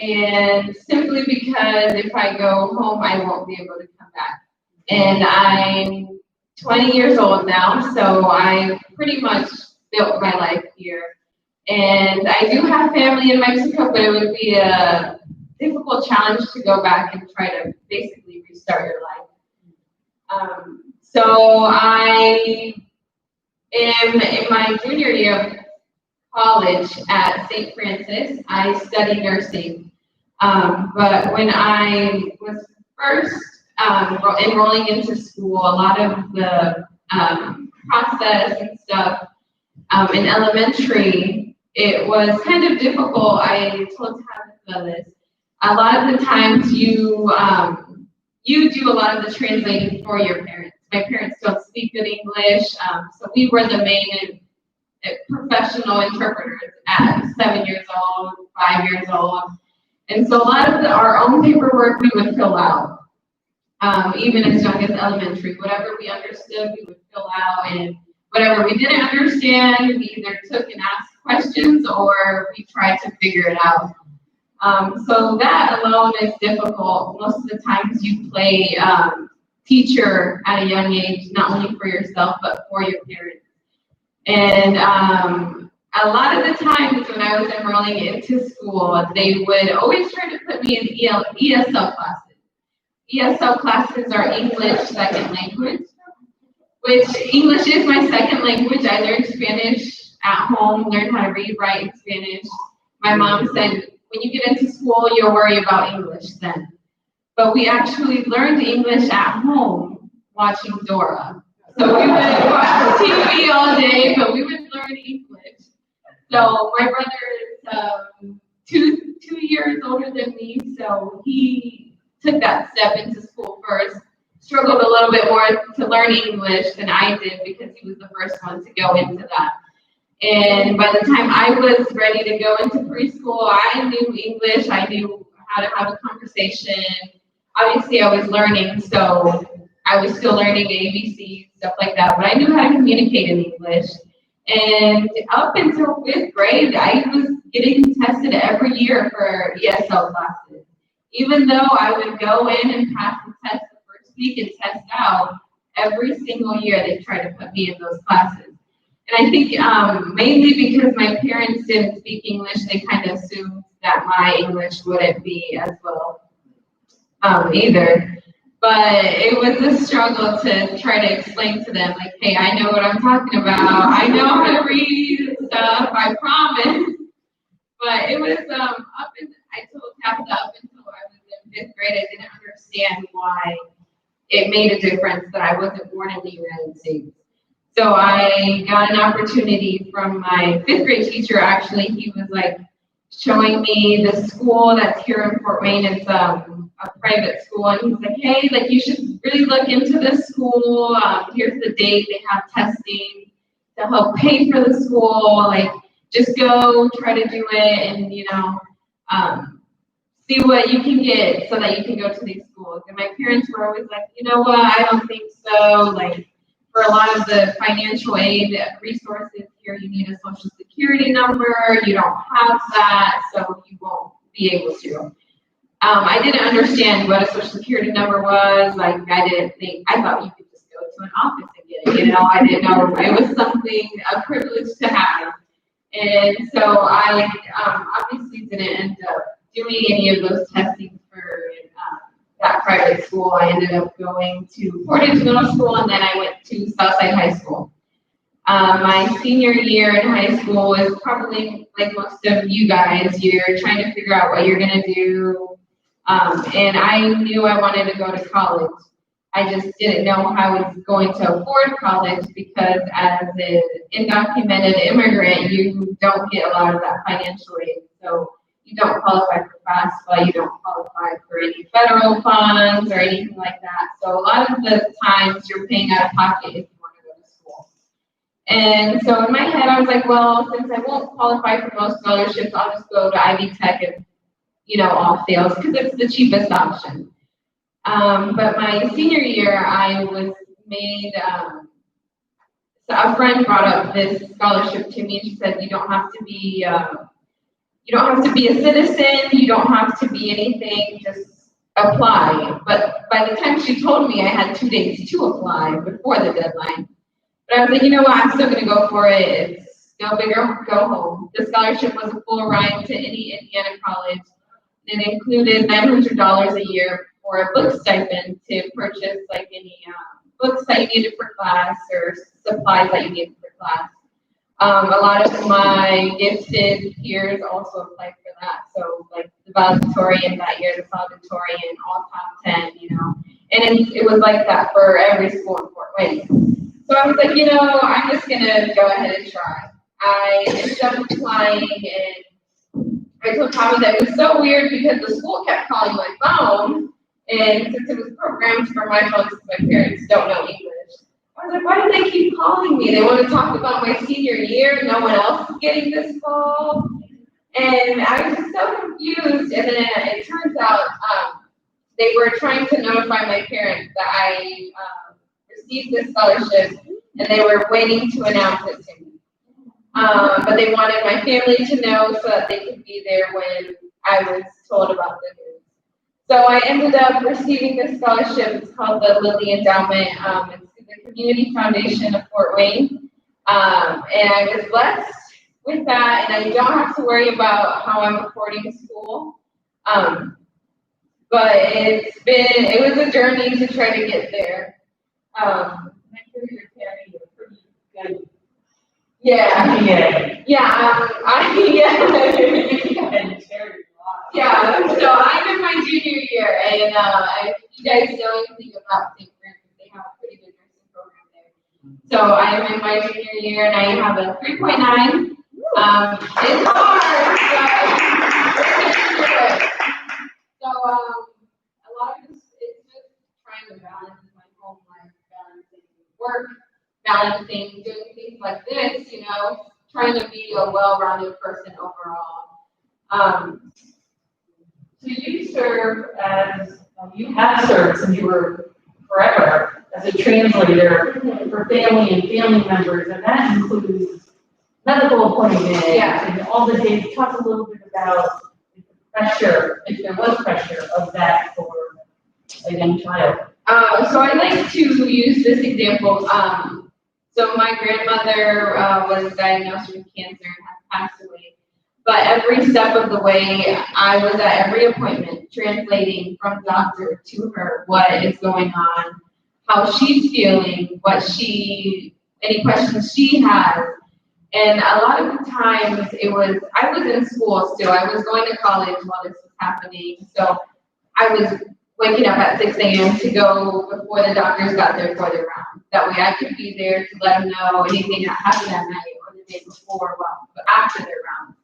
S2: And simply because if I go home, I won't be able to come back. And I'm 20 years old now, so I pretty much built my life here. And I do have family in Mexico, but it would be a difficult challenge to go back and try to basically restart your life. So I am in my junior year of college at St. Francis. I study nursing. But when I was first enrolling into school, a lot of the process and stuff in elementary, it was kind of difficult. I told Tabitha this. A lot of the times you do a lot of the translating for your parents. My parents don't speak good English, so we were the main professional interpreters at 7 years old, 5 years old. And so a lot of our own paperwork we would fill out, even as young as elementary. Whatever we understood, we would fill out, and whatever we didn't understand, we either took and asked questions or we tried to figure it out. So that alone is difficult. Most of the times you play teacher at a young age, not only for yourself, but for your parents. And a lot of the times when I was enrolling into school, they would always try to put me in ESL classes. ESL classes are English second language, which English is my second language. I learned Spanish at home, learned how to read, write in Spanish. My mom said, when you get into school, you'll worry about English then. But we actually learned English at home watching Dora. So we would watch TV all day, but we would learn English. So my brother is 2 years older than me, so he took that step into school first. Struggled a little bit more to learn English than I did because he was the first one to go into that. And by the time I was ready to go into preschool, I knew English, I knew how to have a conversation. Obviously, I was learning, so I was still learning ABCs, stuff like that, but I knew how to communicate in English. And up until 5th grade, I was getting tested every year for ESL classes. Even though I would go in and pass the test the first week and test out, every single year they tried to put me in those classes. And I think mainly because my parents didn't speak English, they kind of assumed that my English wouldn't be as well. either. But it was a struggle to try to explain to them, like, hey, I know what I'm talking about. I know how to read stuff, I promise. But it was I told Tabitha up until I was in 5th grade, I didn't understand why it made a difference that I wasn't born in the United States. So I got an opportunity from my 5th grade teacher, actually. He was like showing me the school that's here in Fort Wayne. It's a private school, and he's like, hey, like you should really look into this school. Here's the date, they have testing to help pay for the school. Like, just go try to do it, and see what you can get so that you can go to these schools. And my parents were always like, you know what, I don't think so. Like, for a lot of the financial aid resources here, you need a social security number. You don't have that, so you won't be able to. I didn't understand what a social security number was. Like, I thought you could just go to an office and get it. I didn't know it was something, a privilege to have. And so I obviously didn't end up doing any of those testing for that private school. I ended up going to Portage Middle School, and then I went to Southside High School. My senior year in high school was probably like most of you guys. You're trying to figure out what you're going to do. And I knew I wanted to go to college. I just didn't know how I was going to afford college, because as an undocumented immigrant, you don't get a lot of that financial aid. So you don't qualify for FAFSA, you don't qualify for any federal funds or anything like that. So a lot of the times you're paying out of pocket if you want to go to school. And so in my head, I was like, well, since I won't qualify for most scholarships, I'll just go to Ivy Tech and, all fails, because it's the cheapest option. But my senior year, I was made, so a friend brought up this scholarship to me, and she said, you don't have to be a citizen, you don't have to be anything, just apply. But by the time she told me, I had 2 days to apply before the deadline. But I was like, you know what, I'm still gonna go for it. It's go big or go home. The scholarship was a full ride to any Indiana college. It included $900 a year for a book stipend to purchase like any books that you needed for class or supplies that you needed for class. A lot of my gifted peers also applied for that. So like the valedictorian that year, the valedictorian, all top 10, and it was like that for every school in Fort Wayne. So I was like, I'm just gonna go ahead and try. I ended up applying, and I told Tommy that it was so weird because the school kept calling my phone, and since it was programmed for my phone, since my parents don't know English, I was like, why do they keep calling me? They want to talk about my senior year. No one else is getting this call. And I was just so confused. And then it turns out they were trying to notify my parents that I received this scholarship, and they were waiting to announce it to me. But they wanted my family to know so that they could be there when I was told about the news. So I ended up receiving this scholarship. It's called the Lilly Endowment. It's through the Community Foundation of Fort Wayne. And I was blessed with that, and I don't have to worry about how I'm affording school. But it was a journey to try to get there.
S3: I feel you're carrying a pretty good.
S2: Yeah. Yeah, so I'm in my junior year, and if you guys know anything about St. Francis, they have a pretty good nursing program there. So I'm in my junior year, and I have a 3.9. It's hard, but so a lot of this is just trying to balance my home life, balancing work, balancing doing things like this, trying to be a well-rounded person overall.
S3: So you have served since you were forever as a translator for family and family members, and that includes medical appointments and all the days. Talk a little bit about the pressure, if there was pressure of that for a young child.
S2: So I like to use this example. So my grandmother was diagnosed with cancer and has passed away. But every step of the way, I was at every appointment translating from doctor to her what is going on, how she's feeling, any questions she has. And a lot of the times I was in school still. I was going to college while this was happening. So I was waking up at 6 a.m. to go before the doctors got there for their round. That way I could be there to let them know anything that happened that night or the day before, after their round.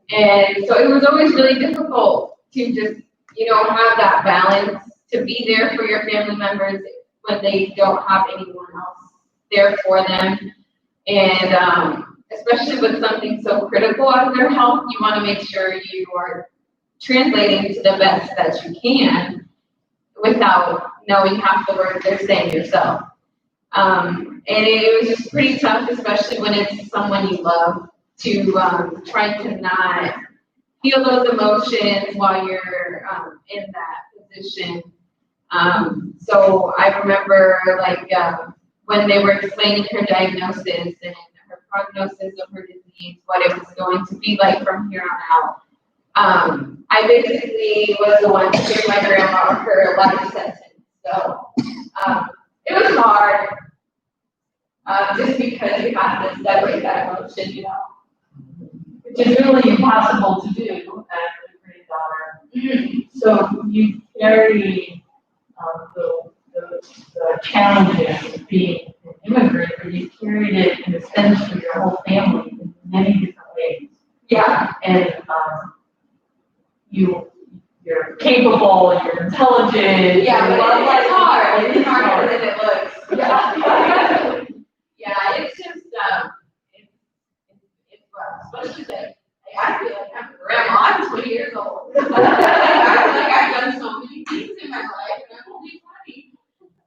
S2: And so it was always really difficult to just, have that balance, to be there for your family members when they don't have anyone else there for them. And especially with something so critical as their health, you want to make sure you are translating to the best that you can without knowing half the words they're saying yourself. And it was just pretty tough, especially when it's someone you love, to try to not feel those emotions while you're in that position. So I remember when they were explaining her diagnosis and her prognosis of her disease, what it was going to be like from here on out. I basically was the one to give my grandma her life sentence. So it was hard, just because you have to separate that emotion,
S3: Which is really impossible to do as a granddaughter.
S2: Mm-hmm.
S3: So you carry the challenges of being an immigrant, but you carried it in a sense for your whole family in many different ways.
S2: Yeah.
S3: And you're capable, you're intelligent.
S2: Yeah, but it's hard. It's harder
S3: hard.
S2: than it looks. Yeah. Yeah, it's just, it's rough. Especially that I feel like I'm a grandma. I'm 20 years old. I feel like I've done so many things in my life, and I'm only 20.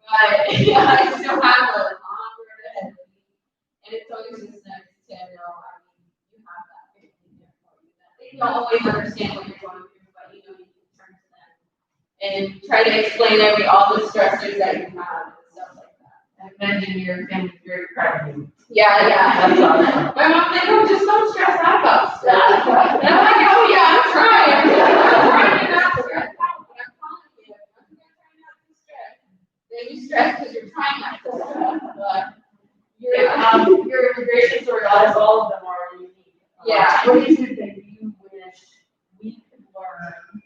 S2: But yeah, I still have a long road ahead of me. And it's always just nice to know, you have that family there for you. They don't always understand what you're going through, but you can turn to them and try to explain all the stressors that you have and stuff like that.
S3: I imagine your family's very proud of you.
S2: Yeah.
S3: That's awesome.
S2: My mom's like, oh, just don't stress out about stuff. And I'm like, oh yeah, I'm trying. I'm trying not to stress out, but I'm telling you, I'm trying not to stress. Then you stress because you're trying not to stress. But
S3: Your immigration story, as all of them are unique.
S2: Yeah.
S3: What is it that you wish we could learn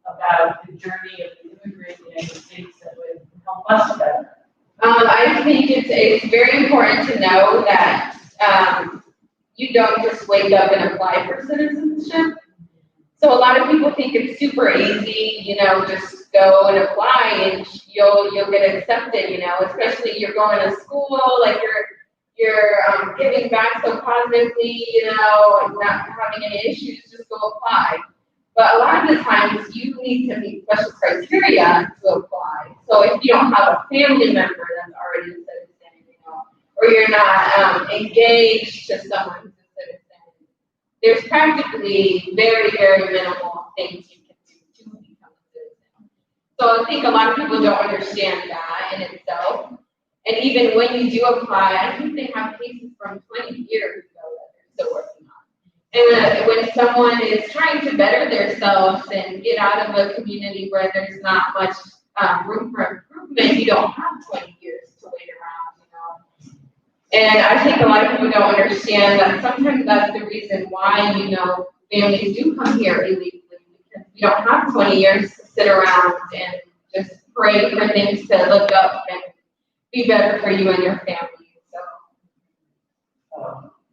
S3: about the journey of the immigrant in the United States that would help us better?
S2: I think it's very important to know that you don't just wake up and apply for citizenship. So a lot of people think it's super easy, just go and apply and you'll get accepted, especially you're going to school, like you're giving back so positively, and not having any issues, just go apply. But a lot of the times you need to meet special criteria to apply. So if you don't have a family member that's already a citizen, or you're not engaged to someone who's a citizen, there's practically very, very minimal things you can do to become a citizen. So I think a lot of people don't understand that in itself. And even when you do apply, I think they have cases from 20 years ago that they're still working on. And when someone is trying to better themselves and get out of a community where there's not much room for improvement, you don't have 20 years to wait around, And I think a lot of people don't understand that sometimes that's the reason why, families do come here illegally, because we don't have 20 years to sit around and just pray for things to look up and be better for you and your family.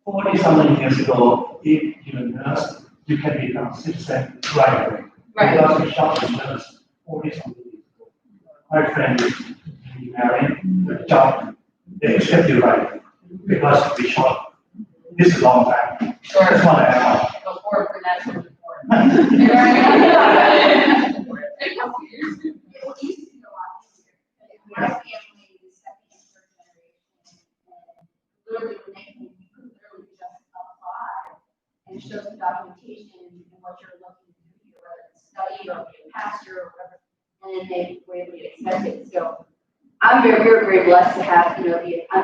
S4: 40-something years ago, if you're a nurse, you can become citizen right away.
S2: Right.
S4: Because we shot a nurse 40-something years ago. My friend is married, the job, they accept you right away. Because we shot. This is a long time.
S2: Sure.
S4: That's what I have.
S3: Before for national support.
S8: My family is second and third generation, and literally when they came, you could literally just apply and show some documentation and what you're looking to do, whether it's study or be a pastor or whatever, and then they were able to get accepted. So we were very blessed to have, the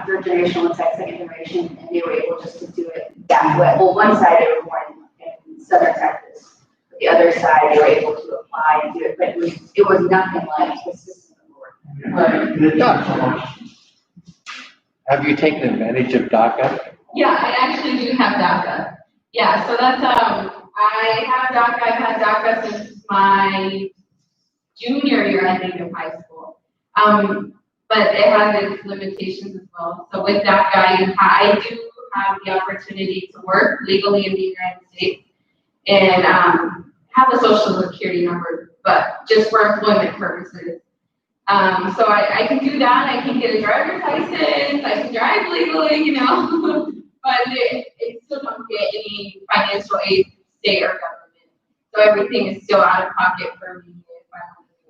S8: third generation, one side, second generation, and they were able just to do it that way. Well, one side they were born in Southern Texas. The other side, they were able to apply and do it, but it was nothing like the system of work.
S9: Yeah. Have you taken advantage of DACA?
S2: Yeah, I actually do have DACA. Yeah, so that's, I have DACA, I've had DACA since my junior year, I think, of high school. But it has its limitations as well. So with DACA, I do have the opportunity to work legally in the United States and have a social security number, but just for employment purposes. So I can do that. I can get a driver's license. I can drive legally, you know, but it still don't get any financial aid, state or government. So everything is still out of pocket for me if I want to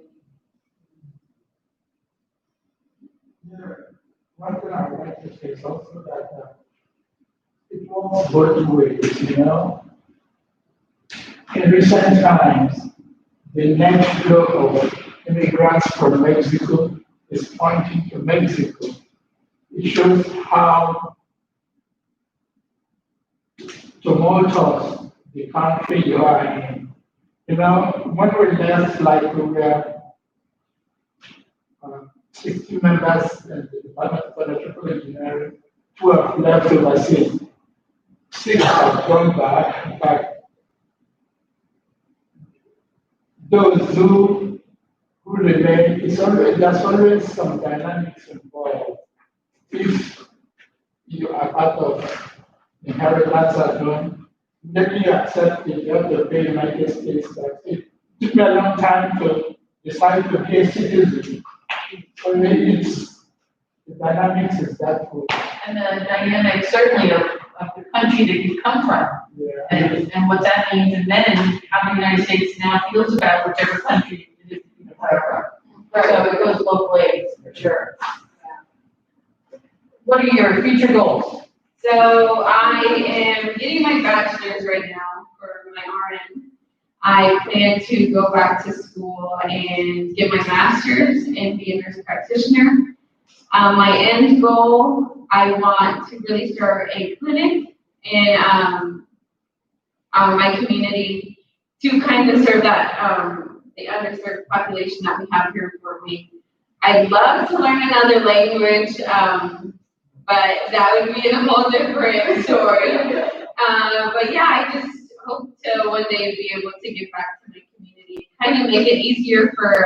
S2: do anything.
S5: One thing I would like to say is also that it won't both ways, you know. In recent times, the net flow of immigrants from Mexico is pointing to Mexico. It shows how tumultuous the country you are in. You know, when we left, like we were 60 members in the Department of Electrical Engineering, 12 left overseas. 6 have gone back. In fact, those who remain, there's always some dynamics involved. If you are part of inheritance at home, maybe you accept it, you have to pay United States tax. It took me a long time to decide to pay citizen. So maybe the dynamics is that way.
S3: And the dynamic certainly of the country that you come from.
S5: Yeah.
S3: And what that means, and then how the United States now feels about whichever country it is you come from. So it goes both ways, for sure. What are your future goals?
S2: So I am getting my bachelor's right now for my RN. I plan to go back to school and get my master's and be a nurse practitioner. My end goal, I want to really start a clinic in my community to kind of serve that the underserved population that we have here in Fort Wayne. I'd love to learn another language, but that would be a whole different story. But yeah, I just hope to one day be able to get back to my community, kind of make it easier for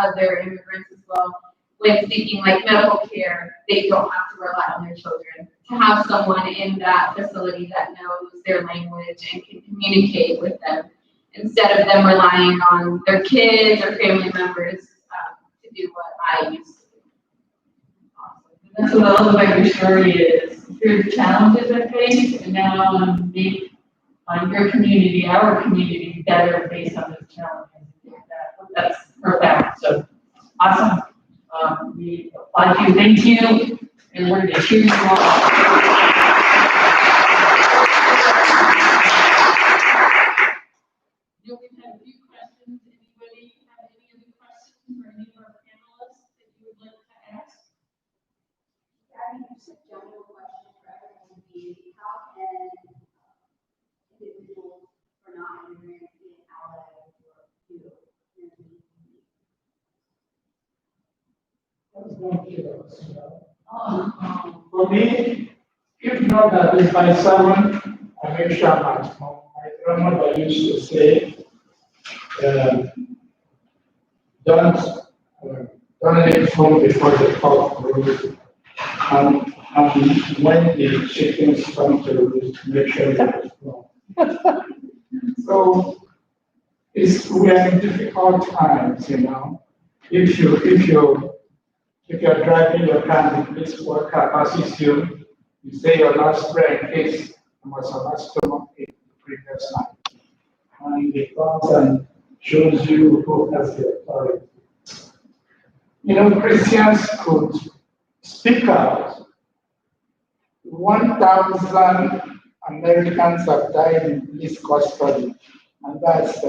S2: other immigrants as well. When seeking like medical care, they don't have to rely on their children. To have someone in that facility that knows their language and can communicate with them, instead of them relying on their kids or family members to do what I used to do.
S3: Awesome. That's what I love about your story is through the challenges I faced, and now make your community, our community, better based on those challenges. That's profound. So awesome. We applaud you. Thank you. And we're going to cheer you all. We've had a few questions. Anybody have any other questions for any of our panelists that you would like to ask?
S8: I think just a general question for everyone would be, how can individuals who are not immigrants be an ally for you?
S5: For me, if not that is my sermon, I make sure I'm at home. My grandmother used to say, don't leave home before the cock crows. And when the chickens come to roost, make sure you're at home. So we're in difficult times, you know. If you're driving your car and the police worker passes you, you say your last prayer in case you must have had stomach ache the previous night. And it comes and shows you who has the authority. You know, Christians could speak out. 1,000 Americans have died in police custody, and that's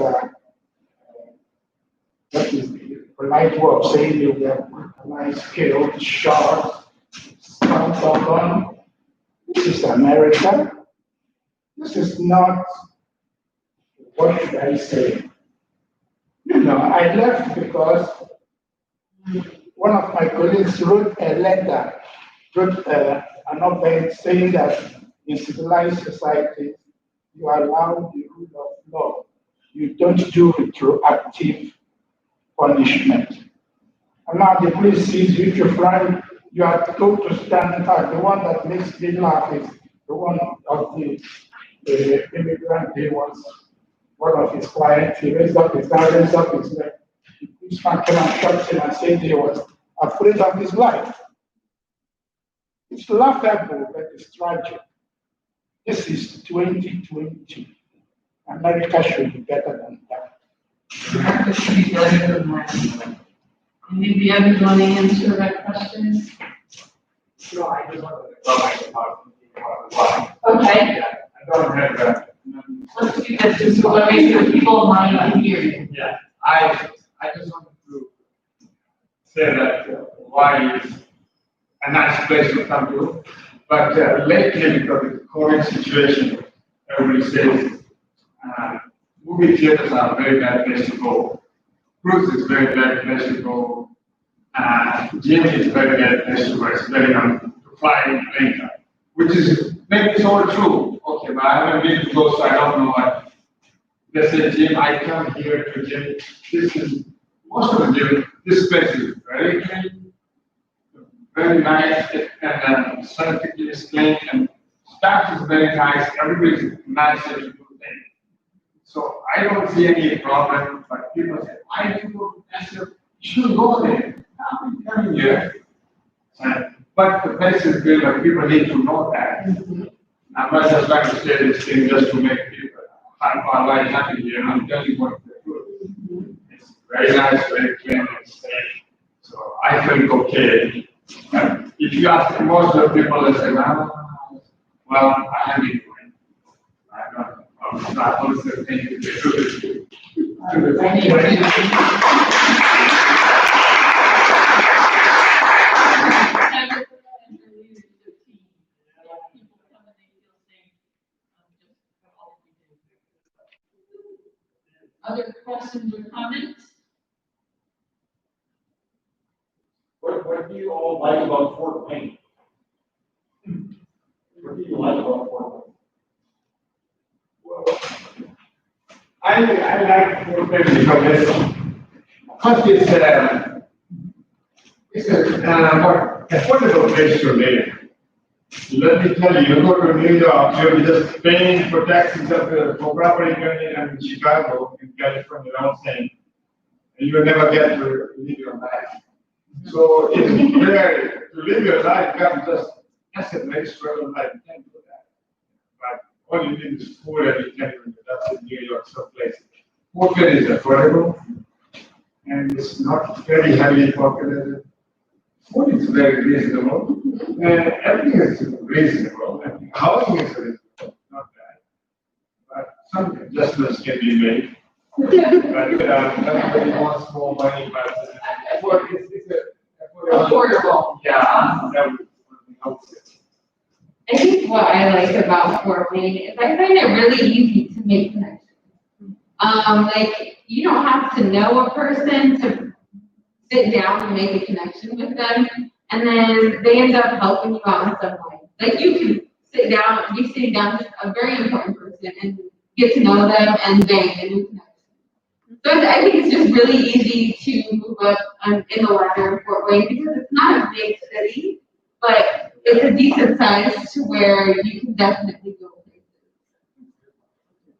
S5: that is the polite way of saying they were brutalized, killed, shot, found someone. This is America. This is not what should I say? I left because one of my colleagues wrote a letter, an op-ed saying that in civilized society, you allow the rule of law. You don't do retroactive punishment. And now the police sees you to fly, you are told to stand back. The one that makes me laugh is the one of the immigrant. He was one of his clients. He raised up his hand, raised up his leg. The policeman came and shot him and said he was afraid of his life. It's laughable, but it's tragic. This is 2020. America should be better than that.
S3: America should be better than that. Maybe others want to answer that question?
S6: No, I just wanted to comment about.
S3: Okay.
S6: Yeah, I don't have that.
S3: Let's do that just so that makes sure people mind can hear you.
S6: Yeah, I just wanted to say that Hawaii is a nice place to come to, but lately because of the COVID situation, everybody says movie theaters are a very bad place to go. Cruise is a very bad place to go. Gym is a very bad place to go, especially to fly in plane time, which is maybe it's all true. Okay, but I haven't been close, so I don't know what. They say gym, I come here to gym. This is most of the gym. This place is very clean, very nice, and scientifically is clean, and staff is very nice. Everybody's nice and good thing. So I don't see any problem, but people say, why do you go to Nashville? You should go there. I'm coming here. But the place is good, but people need to know that. I'm not just trying to say this thing just to make people our life happy here. I'm telling you what they do. It's very nice, very clean, and safe. So I feel okay. If you ask most of the people, they say, well, I haven't been doing. I don't know. I'm not also thinking they do.
S3: Thank you. Other questions or comments?
S10: What do you all like about Fort Wayne? What do you like about Fort Wayne?
S6: Well, I like Fort Wayne because it's a affordable place to live. Let me tell you, you go to New York, you're just paying for taxes for property in Chicago, in California, the whole thing, and you will never get to live your life. So it's rare to live your life, you have just asset nice struggle life, you can't do that. But all you need is food and you can do that's in New York, someplace. Fort Wayne is affordable, and it's not very heavily populated. Food is very reasonable, and everything is reasonable, and housing is reasonable, not bad. But some adjustments can be made. But everybody wants more money, but it's
S3: Affordable.
S6: Yeah, that would help it.
S2: I think what I like about Fort Wayne is I find it really easy to make connections. Like you don't have to know a person to sit down and make a connection with them, and then they end up helping you out in some way. Like you can sit down, be sitting down with a very important person and get to know them and make a new connection. So I think it's just really easy to move up in the ladder in Fort Wayne because it's not a big city, but it's a decent size to where you can definitely go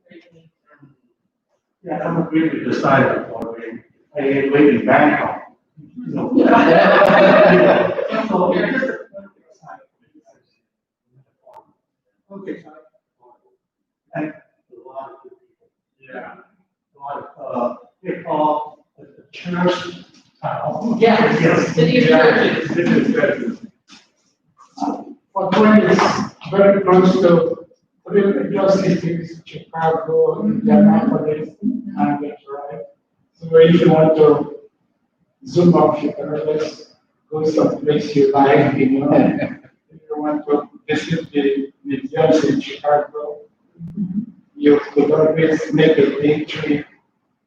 S2: places.
S10: Yeah, I'm agree with the side of Fort Wayne. I live in Bangkok. No. Okay. And a lot of good people.
S6: Yeah.
S10: A lot of, they call the church town.
S3: Yes. City of churches.
S6: This is good.
S5: Fort Wayne is very close to three major cities, Chicago, Indianapolis, and Detroit. So if you want to zoom up, you can always go someplace you like, If you want to visit the museums in Chicago, you could always make a day trip.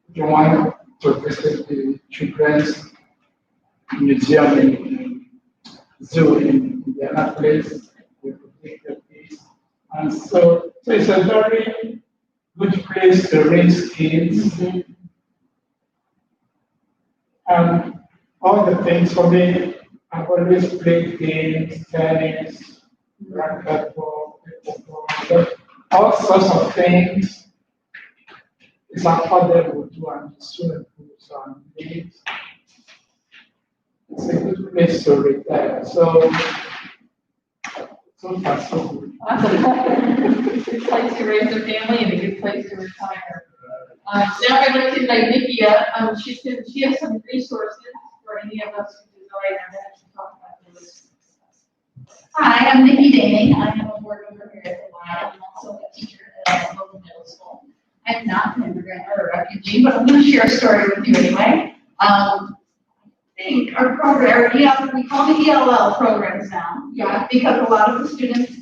S5: If you want to visit the children's museum in zoo in Indianapolis, you could take the place. And so it's a very good place to raise kids. And all the things for me, I've always played games, tennis, racquetball, pickleball, all sorts of things. It's affordable to and swimming pools and lakes. It's a good place to retire. So far, so good.
S3: Awesome. Good place to raise a family and a good place to retire. Now I'd like to invite Nikki up. She has some resources for any of us who desire to talk about this.
S8: Hi, I'm Nikki Daning. I am a board member here at the Y. I'm also a teacher at a local middle school. I'm not an immigrant or a refugee, but I'm going to share a story with you anyway. I think our program, we call the ELL programs now. Yeah, because a lot of the students,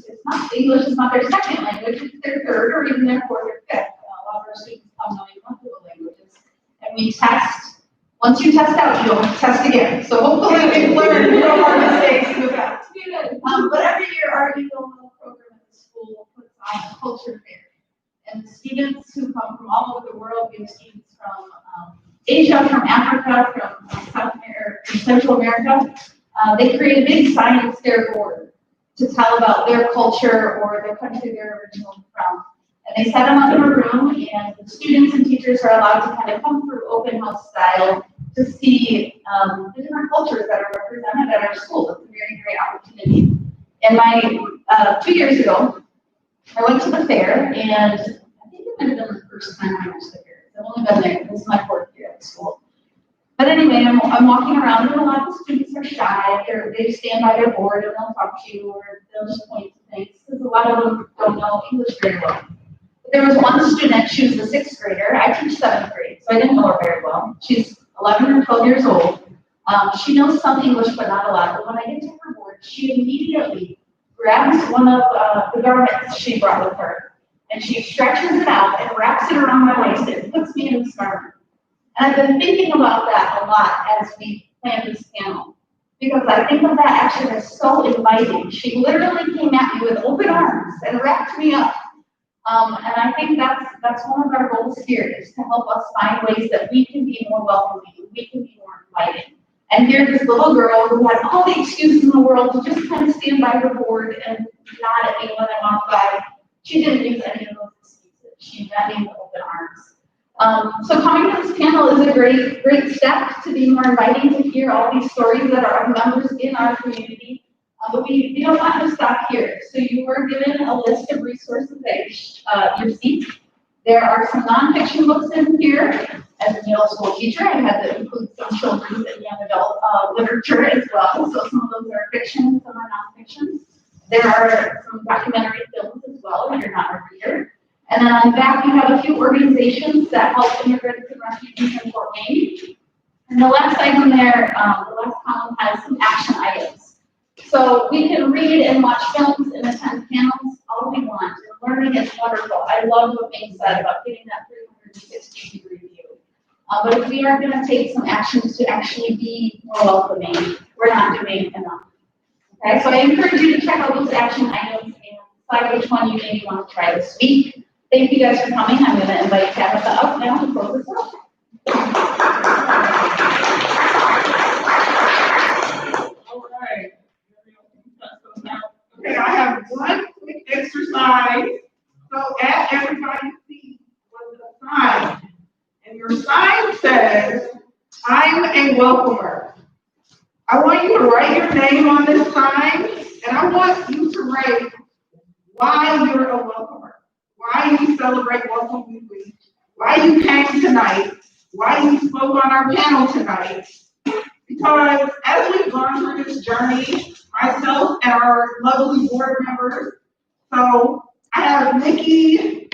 S8: English is not their second language, it's their third or even their fourth or fifth. A lot of our students come knowing multiple languages. And we test, once you test out, you don't have to test again. So hopefully we've learned from our mistakes in the past. But every year our ELL program at the school puts on a culture fair. And the students who come from all over the world, we have students from Asia, from Africa, from South America, from Central America, they create a big science fair board to tell about their culture or the country they're originally from. And they set them up in a room, and the students and teachers are allowed to kind of come through open house style to see the different cultures that are represented at our school. It's a very great opportunity. And my 2 years ago, I went to the fair, and I think it might have been the first time I went to the fair. I've only been there. This is my fourth year at school. But anyway, I'm walking around, and a lot of the students are shy. They stand by their board, and they'll talk to you, or they'll just point to things, because a lot of them don't know English very well. But there was one student, she was a sixth grader. I teach seventh grade, so I didn't know her very well. She's 11 or 12 years old. She knows some English, but not a lot. But when I get to her board, she immediately grabs one of the garments she brought with her, and she stretches it out and wraps it around my waist and puts me in this garment. And I've been thinking about that a lot as we plan this panel, because I think of that action as so inviting. She literally came at me with open arms and wrapped me up. And I think that's one of our goals here, is to help us find ways that we can be more welcoming, we can be more inviting. And here's this little girl who has all the excuses in the world to just kind of stand by her board and nod at me when I walk by. She didn't use any of those excuses. She met me with open arms. So coming to this panel is a great step to be more inviting, to hear all these stories that are members in our community. But we don't want to stop here. So you were given a list of resources at your seat. There are some nonfiction books in here. As a middle school teacher, I had to include some children's and young adult literature as well. So some of those are fiction, some are nonfiction. There are some documentary films as well if you're not a reader. And then on the back, you have a few organizations that help immigrants and refugees in Fort Wayne. And the last item there, the last column has some action items. So we can read and watch films and attend panels all we want. And learning is wonderful. I love what Ming said about getting that 360-degree view. But if we are going to take some actions to actually be more welcoming, we're not doing enough. Okay, so I encourage you to check out those action items and decide which one you maybe want to try this week. Thank you guys for coming. I'm going to invite Tabitha up now to close this up.
S1: All right. Okay, I have one quick exercise. So at everybody's seat was a sign. And your sign says, I'm a welcomer. I want you to write your name on this sign, and I want you to write why you're a welcomer, why you celebrate Welcome Week, why you came tonight, why you spoke on our panel tonight. Because as we've gone through this journey, myself and our lovely board members, so I have Nikki,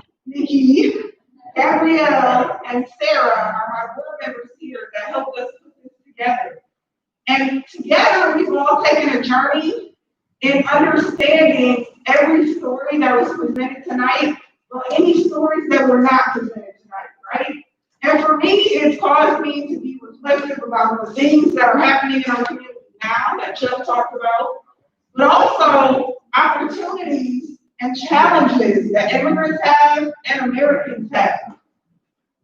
S1: Gabrielle, and Sarah are my board members here that helped us put this together. And together we've all taken a journey in understanding every story that was presented tonight, or any stories that were not presented tonight, right? And for me, it's caused me to be reflective about the things that are happening in our community now that Chuck talked about, but also opportunities and challenges that immigrants have and Americans have.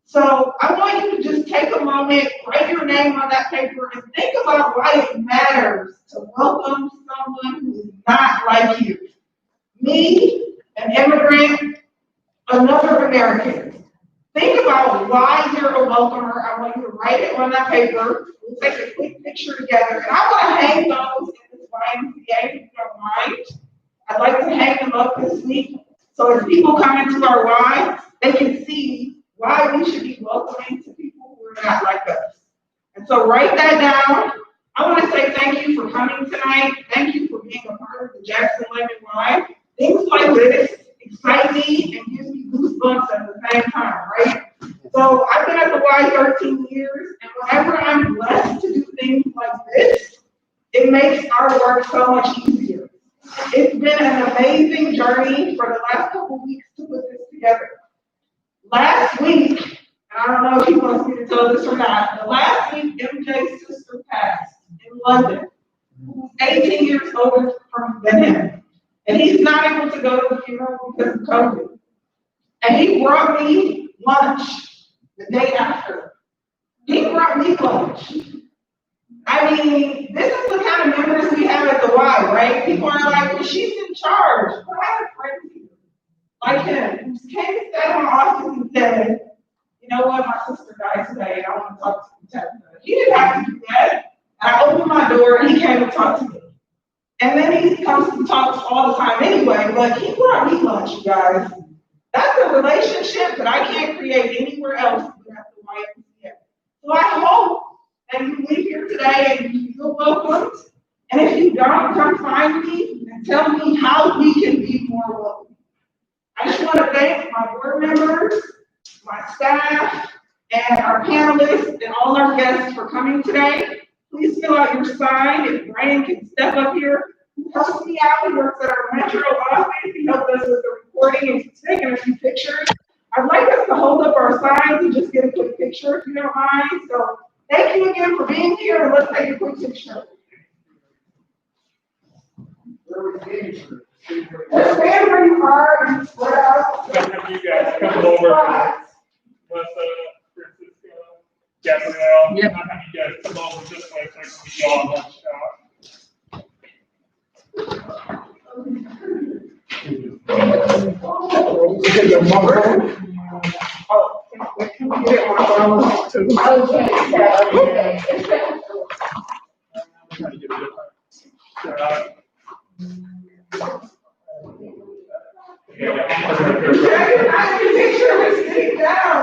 S1: So I want you to just take a moment, write your name on that paper, and think about why it matters to welcome someone who is not like you. Me, an immigrant, another American. Think about why you're a welcomer. I want you to write it on that paper. We'll take a quick picture together. And I want to hang those in this YMCA, if you don't mind. I'd like to hang them up this week. So as people come into our Y, they can see why we should be welcoming to people who are not like us. And so write that down. I want to say thank you for coming tonight. Thank you for being a part of the Jackson 11 Y. Things like this excite me and gives me goosebumps at the same time, right? So I've been at the Y 13 years, and whenever I'm blessed to do things like this, it makes our work so much easier. It's been an amazing journey for the last couple weeks to put this together. Last week, and I don't know if he wants me to tell this or not, but last week MJ's sister passed in London, who was 18 years older than him. And he's not able to go to the funeral because of COVID. And he brought me lunch the day after. He brought me lunch. I mean, this is the kind of memories we have at the Y, right? People are like, well, she's in charge. But I have friends here, like him, who came to stay in my office and said, you know what, my sister died today, and I want to talk to her. He didn't have to do that. I opened my door, and he came to talk to me. And then he comes to talks all the time anyway, but he brought me lunch, you guys. That's a relationship that I can't create anywhere else but at the YMCA. So I hope that you leave here today and you feel welcomed. And if you don't, come find me and tell me how we can be more welcome. I just want to thank my board members, my staff, and our panelists and all our guests for coming today. Please fill out your sign. If Brian can step up here, he helps me out. He works at our metro office. He helped us with the recording and taking a few pictures. I'd like us to hold up our signs and just get a quick picture if you don't mind. So thank you again for being here, and let's take a quick picture. Let's stand where you are and spread out.
S6: Have you guys come over? Gabrielle, yeah. I'll have you guys come over this way so I can get you all in one shot.
S1: Oh, can we get my phone too? I can picture him sitting down.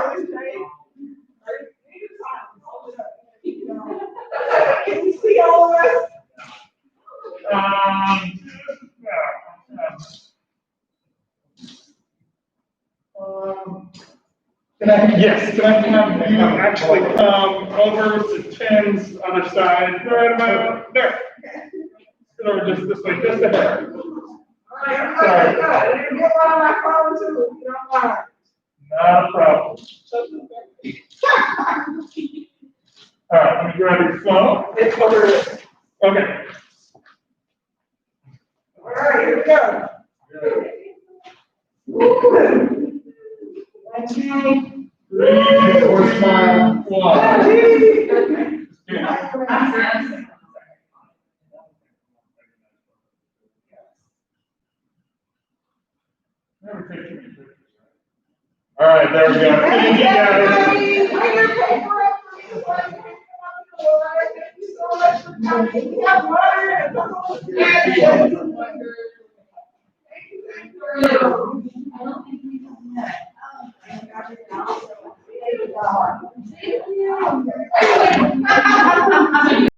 S1: Can you see all of us?
S6: Yes, can I have you actually come over to Tim's other side, right about there? Or just this way, just ahead.
S1: Sorry. I didn't get one on my phone too, if you don't mind.
S6: Not a problem. All right, let me grab your phone.
S1: It's over there.
S6: Okay.
S1: All right, here we go.
S6: Three, four, five, one. All right, there we go. Thank you guys.
S1: Bring your paper up for me so I can pick them up. Thank you so much for coming. We have water and a couple of snacks. Thank you.